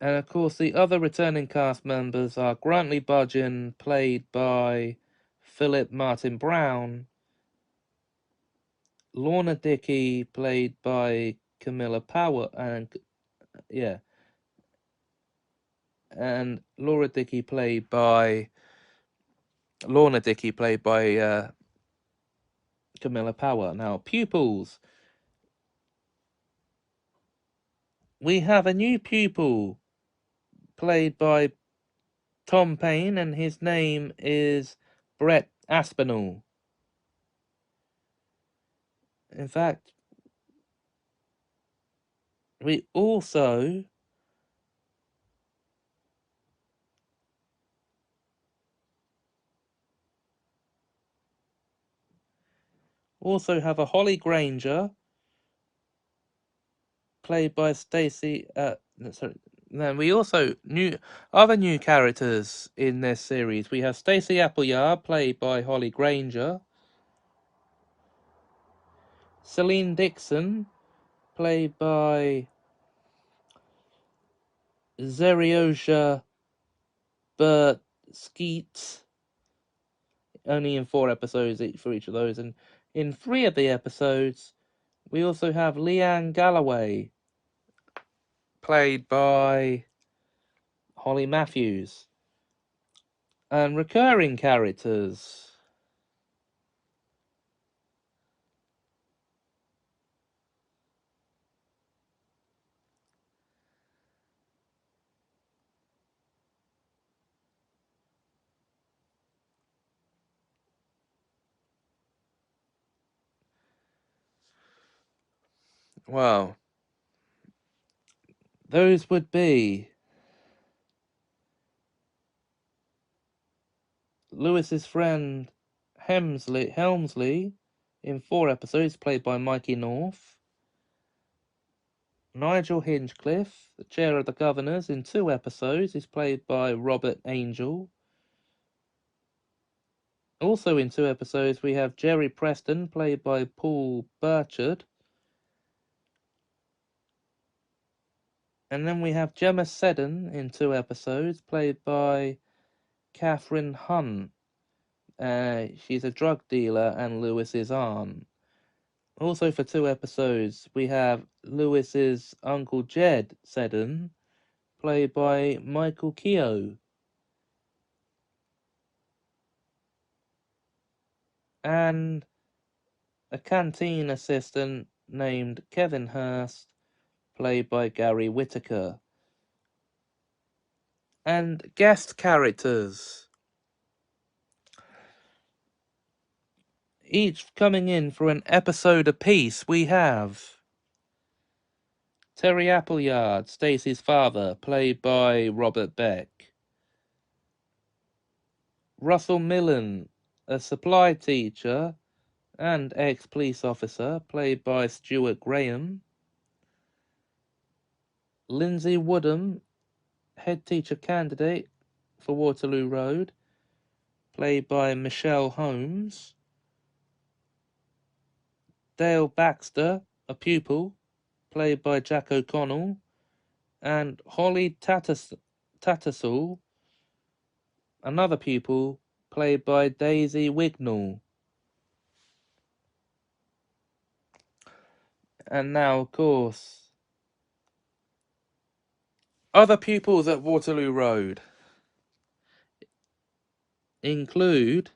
And of course, the other returning cast members are Grantley Budgeon, played by Philip Martin Brown, Lorna Dickey, played by Camilla Power, and Lorna Dickey, played by Camilla Power. Now, pupils. We have a new pupil played by Tom Payne, and his name is Brett Aspinall. In fact, we also have a Holly Granger, played by Stacey. Then we also other new characters in this series. We have Stacey Appleyard, played by Holly Granger. Celine Dixon, played by Zerioja Burt Skeet. Only in 4 episodes for each of those, and in 3 of the episodes, we also have Leanne Galloway, played by Holly Matthews. And recurring characters. Well, those would be Lewis's friend Helmsley in 4 episodes, played by Mikey North. Nigel Hinchcliffe, the chair of the governors, in 2 episodes, is played by Robert Angel. Also in 2 episodes, we have Jerry Preston, played by Paul Burchard. And then we have Gemma Seddon in 2 episodes, played by Catherine Hunt. She's a drug dealer and Lewis's aunt. Also for 2 episodes, we have Lewis's Uncle Jed Seddon, played by Michael Keogh. And a canteen assistant named Kevin Hurst, played by Gary Whittaker. And guest characters, each coming in for an episode apiece. We have Terry Appleyard, Stacy's father, played by Robert Beck. Russell Millen, a supply teacher and ex-police officer, played by Stuart Graham. Lindsay Woodham, head teacher candidate for Waterloo Road, played by Michelle Holmes. Dale Baxter, a pupil, played by Jack O'Connell. And Holly Tattersall, another pupil, played by Daisy Wignall. And now, of course, other pupils at Waterloo Road include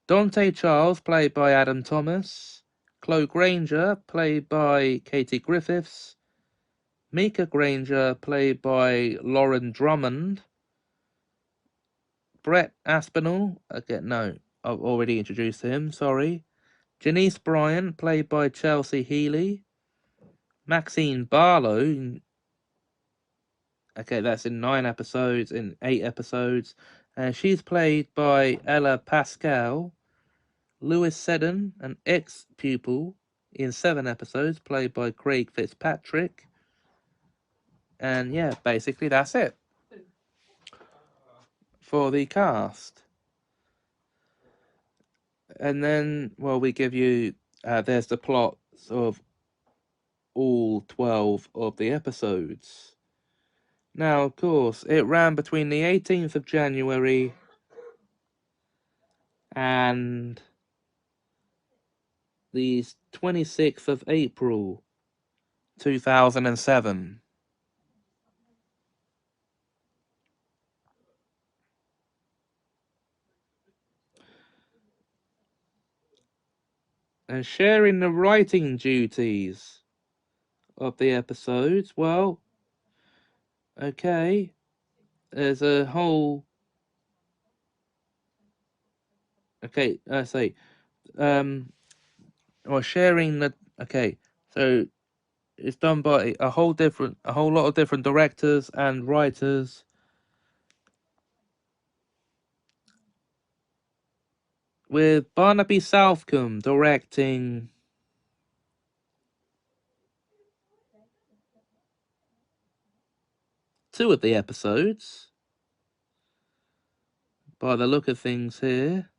Dante Charles, played by Adam Thomas. Chloe Granger, played by Katie Griffiths. Mika Granger, played by Lauren Drummond. Brett Aspinall, no, I've already introduced him, sorry. Janice Bryan, played by Chelsea Healy. Maxine Barlow, okay, that's in 8 episodes. She's played by Ella Pascal. Lewis Seddon, an ex-pupil, in 7 episodes, played by Craig Fitzpatrick. And yeah, basically that's it for the cast. And then, well, we give you, there's the plots of all 12 of the episodes. Now, of course, it ran between the 18th of January and the 26th of April, 2007. And sharing the writing duties of the episodes, well, okay, there's a whole, okay, I say, or sharing the, okay, so it's done by a whole lot of different directors and writers, with Barnaby Southcombe directing 2 of the episodes, by the look of things here.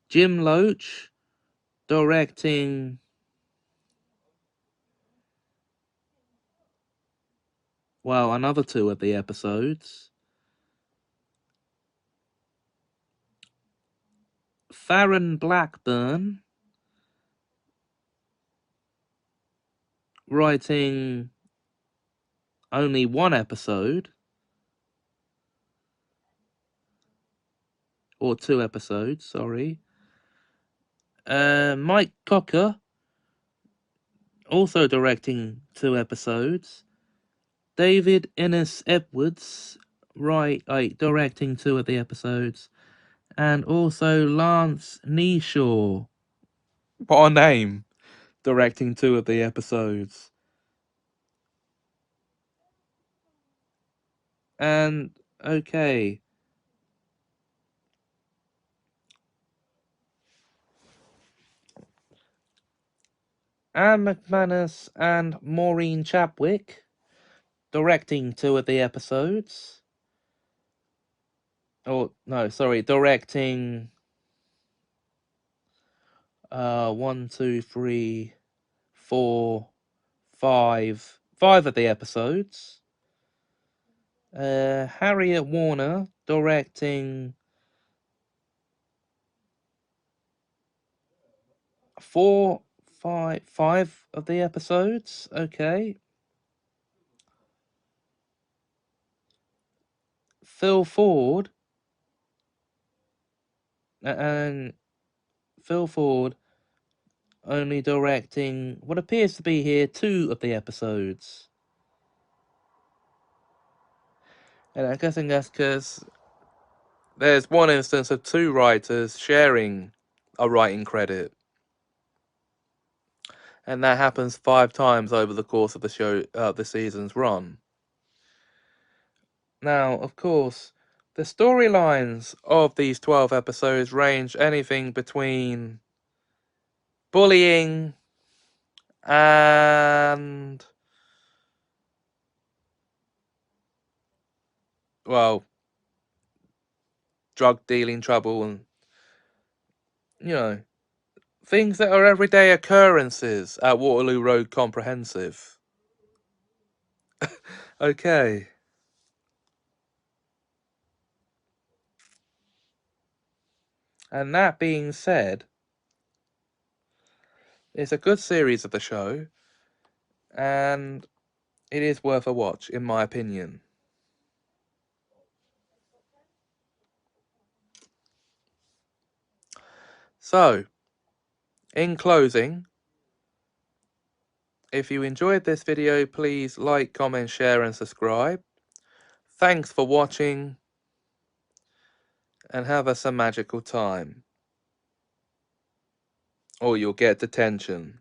Jim Loach directing, well, another 2 of the episodes. Farron Blackburn writing only one episode, or 2 episodes, sorry. Mike Cocker, also directing 2 episodes. David Innes Edwards, directing 2 of the episodes. And also Lance Neeshaw, what a name, directing 2 of the episodes. And, okay. Anne McManus and Maureen Chapwick, directing 2 of the episodes. Oh, no, sorry, directing 1, 2, 3, 4, 5 of the episodes. Harriet Warner directing 4, 5 of the episodes. Okay. Phil Ford and Phil Ford only directing what appears to be here 2 of the episodes. And I'm guessing that's because there's one instance of 2 writers sharing a writing credit. And that happens 5 times over the course of the season's run. Now, of course, the storylines of these 12 episodes range anything between bullying and, well, drug dealing trouble and, things that are everyday occurrences at Waterloo Road Comprehensive. Okay. And that being said, it's a good series of the show, and it is worth a watch, in my opinion. So, in closing, if you enjoyed this video, please like, comment, share, and subscribe. Thanks for watching, and have a Semajical time. Or you'll get detention.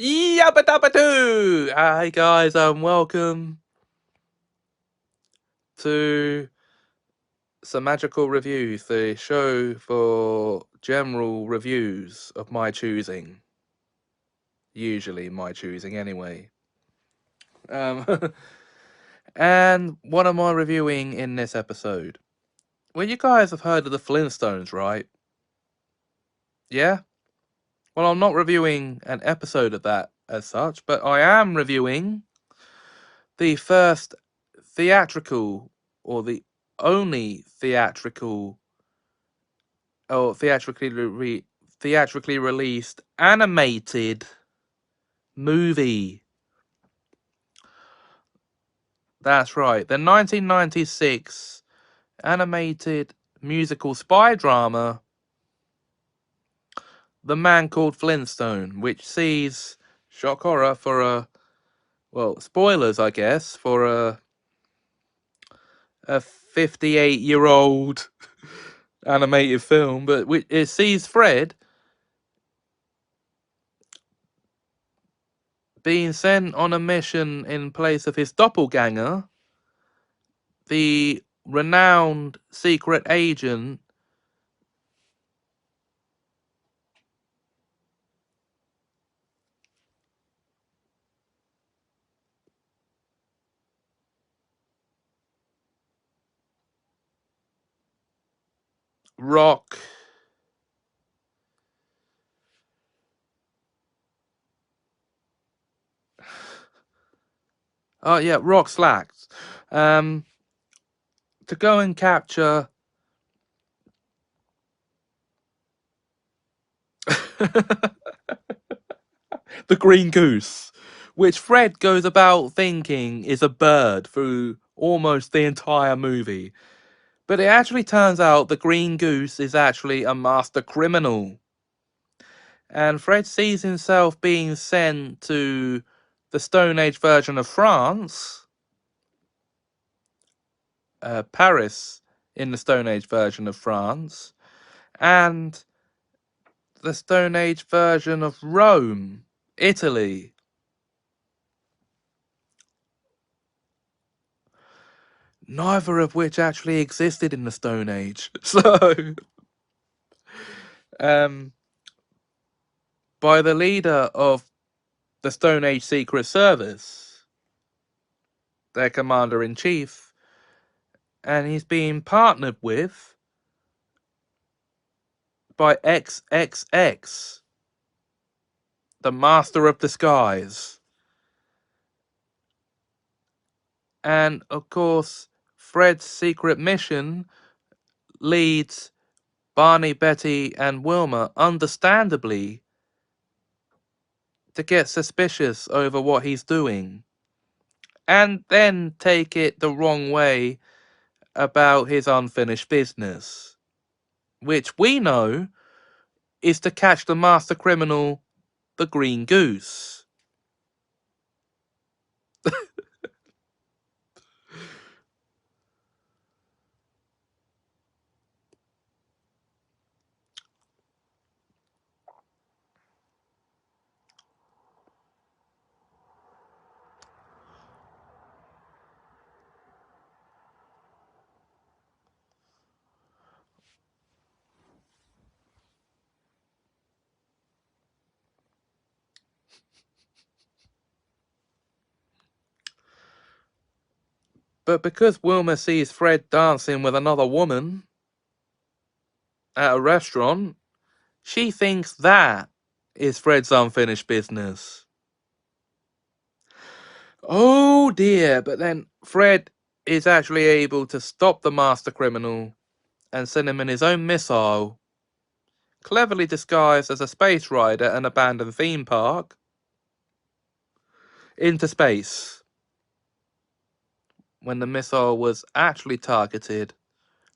Yabba dabba doo! Hi guys, welcome to Semajical Reviews, the show for general reviews of my choosing. Usually my choosing, anyway. And what am I reviewing in this episode? Well, you guys have heard of the Flintstones, right? Yeah? Well, I'm not reviewing an episode of that as such, but I am reviewing the first theatrical, or the only theatrical, or theatrically released animated movie. That's right, the 1996 animated musical spy drama The Man Called Flintstone, which sees, shock horror, for a, well, spoilers, I guess, for a 58-year-old animated film, but it sees Fred being sent on a mission in place of his doppelganger, the renowned secret agent Rock. Oh yeah, Rock Slacks. To go and capture the green goose, which Fred goes about thinking is a bird through almost the entire movie. But it actually turns out the green goose is actually a master criminal. And Fred sees himself being sent to the Stone Age version of France, Paris in the Stone Age version of France, and the Stone Age version of Rome, Italy. Neither of which actually existed in the Stone Age. So, um, by the leader of the Stone Age Secret Service, their commander in chief, and he's being partnered with by XXX, the Master of Disguise. And of course, Fred's secret mission leads Barney, Betty, and Wilma, understandably, to get suspicious over what he's doing, and then take it the wrong way about his unfinished business, which we know is to catch the master criminal, the Green Goose. But because Wilma sees Fred dancing with another woman at a restaurant, she thinks that is Fred's unfinished business. Oh dear, but then Fred is actually able to stop the master criminal and send him in his own missile, cleverly disguised as a space rider at an abandoned theme park, into space, when the missile was actually targeted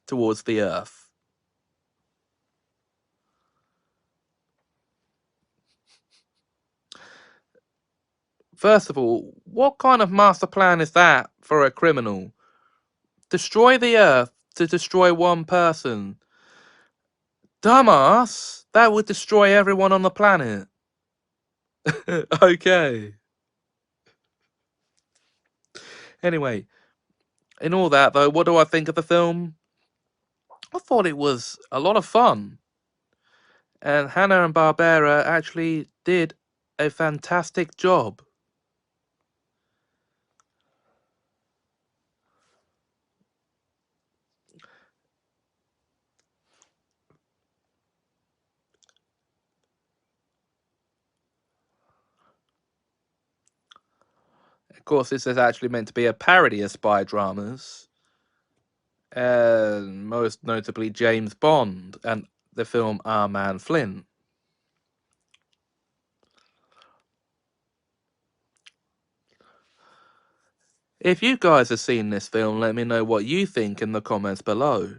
towards the Earth. First of all, what kind of master plan is that for a criminal? Destroy the Earth to destroy one person. Dumbass! That would destroy everyone on the planet. Okay. Anyway, in all that though, what do I think of the film? I thought it was a lot of fun. And Hanna-Barbera actually did a fantastic job. Of course, this is actually meant to be a parody of spy dramas, and most notably James Bond and the film Our Man Flint. If you guys have seen this film, let me know what you think in the comments below.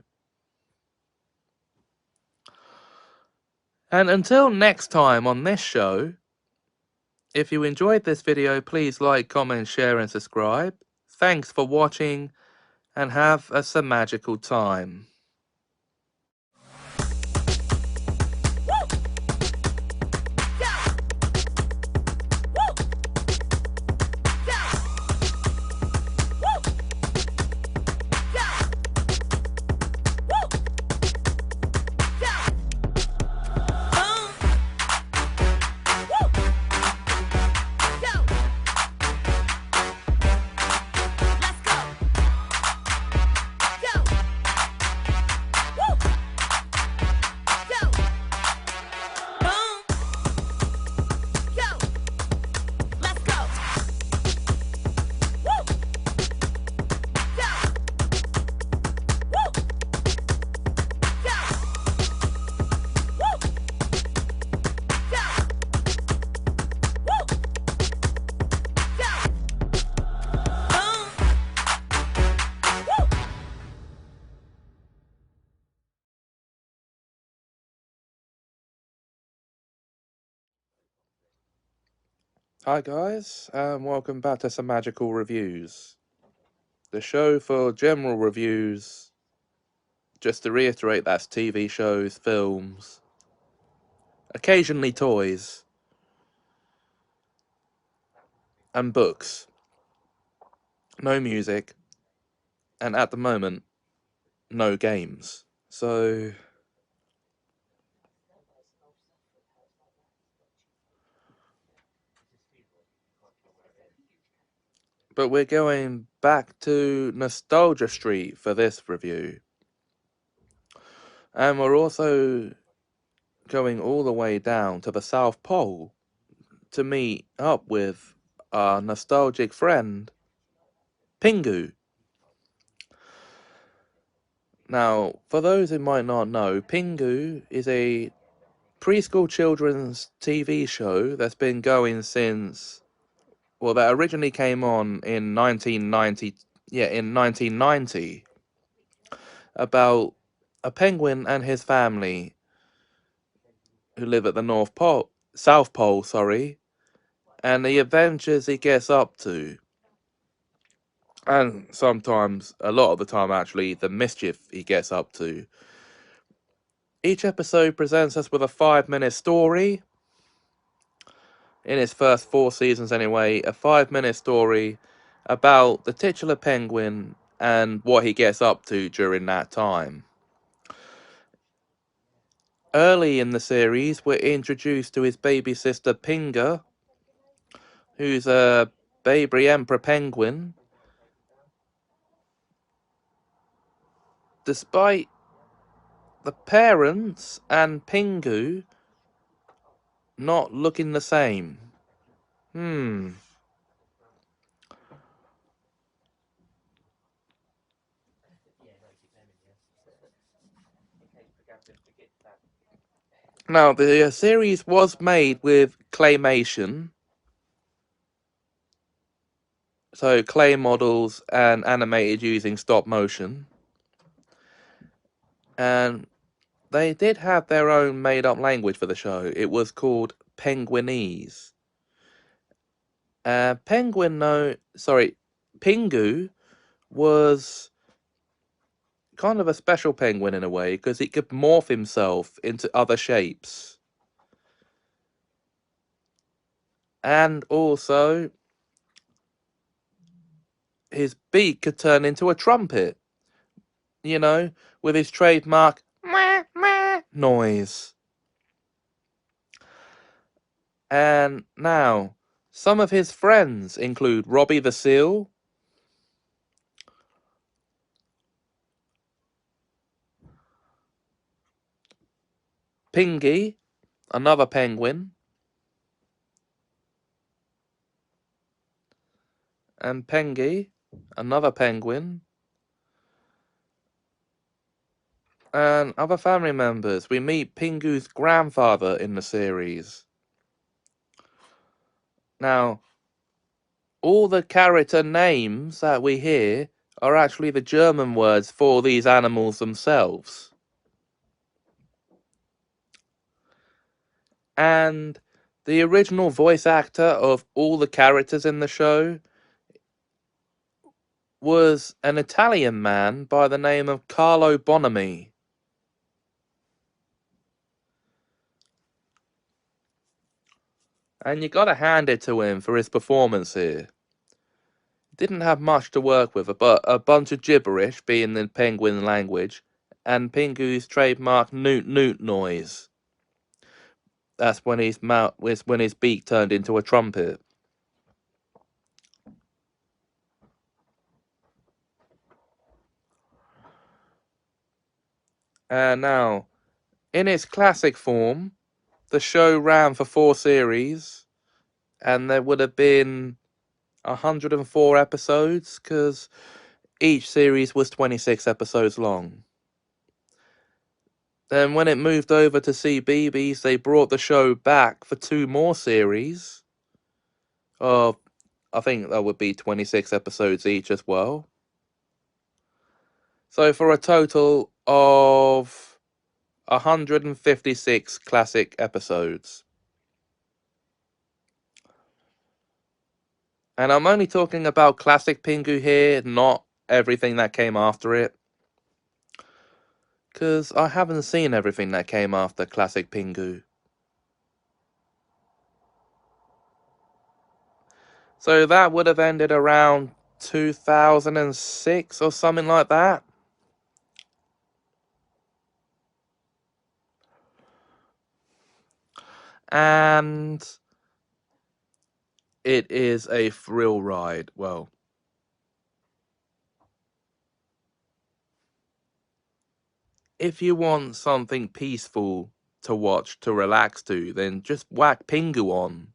And until next time on this show, if you enjoyed this video, please like, comment, share, and subscribe. Thanks for watching, and have a Semajical time. Hi guys, and welcome back to Semajical Reviews, the show for general reviews. Just to reiterate, that's TV shows, films, occasionally toys, and books. No music, and at the moment, no games. So, but we're going back to Nostalgia Street for this review. And we're also going all the way down to the South Pole to meet up with our nostalgic friend, Pingu. Now, for those who might not know, Pingu is a preschool children's TV show that's been going since, well, that originally came on in 1990, in 1990, about a penguin and his family who live at the South Pole, sorry, and the adventures he gets up to. And sometimes, a lot of the time actually, the mischief he gets up to. Each episode presents us with a 5-minute story. In its first 4 seasons anyway, a 5-minute story about the titular penguin and what he gets up to during that time. Early in the series, we're introduced to his baby sister Pingu, who's a baby emperor penguin. Despite the parents and Pingu not looking the same. Now, the series was made with claymation, so clay models and animated using stop motion. And they did have their own made-up language for the show. It was called Penguinese. Pingu was kind of a special penguin in a way because it could morph himself into other shapes. And also, his beak could turn into a trumpet, with his trademark noise. And now, some of his friends include Robbie the Seal, Pingy, another penguin, and Pengy, another penguin, and other family members. We meet Pingu's grandfather in the series. Now, all the character names that we hear are actually the German words for these animals themselves. And the original voice actor of all the characters in the show was an Italian man by the name of Carlo Bonomi. And you gotta hand it to him for his performance here. Didn't have much to work with, but a bunch of gibberish being the penguin language, and Pingu's trademark noot noot noise. That's when his beak turned into a trumpet. And now, in its classic form, the show ran for 4 series, and there would have been 104 episodes, because each series was 26 episodes long. Then when it moved over to CBeebies, they brought the show back for 2 more series. Of, I think that would be 26 episodes each as well. So for a total of 156 classic episodes. And I'm only talking about classic Pingu here, not everything that came after it. Because I haven't seen everything that came after classic Pingu. So that would have ended around 2006 or something like that. And it is a thrill ride. Well, if you want something peaceful to watch, to relax to, then just whack Pingu on.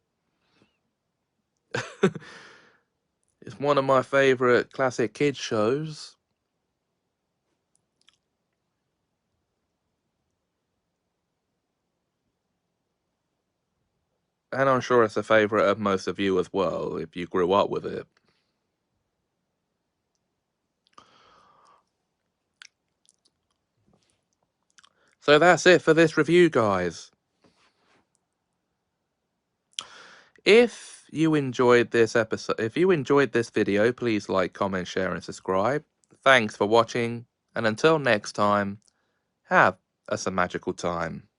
It's one of my favourite classic kids shows. And I'm sure it's a favourite of most of you as well, if you grew up with it. So that's it for this review, guys. If you enjoyed this episode, if you enjoyed this video, please like, comment, share, and subscribe. Thanks for watching, and until next time, have a Semajical time.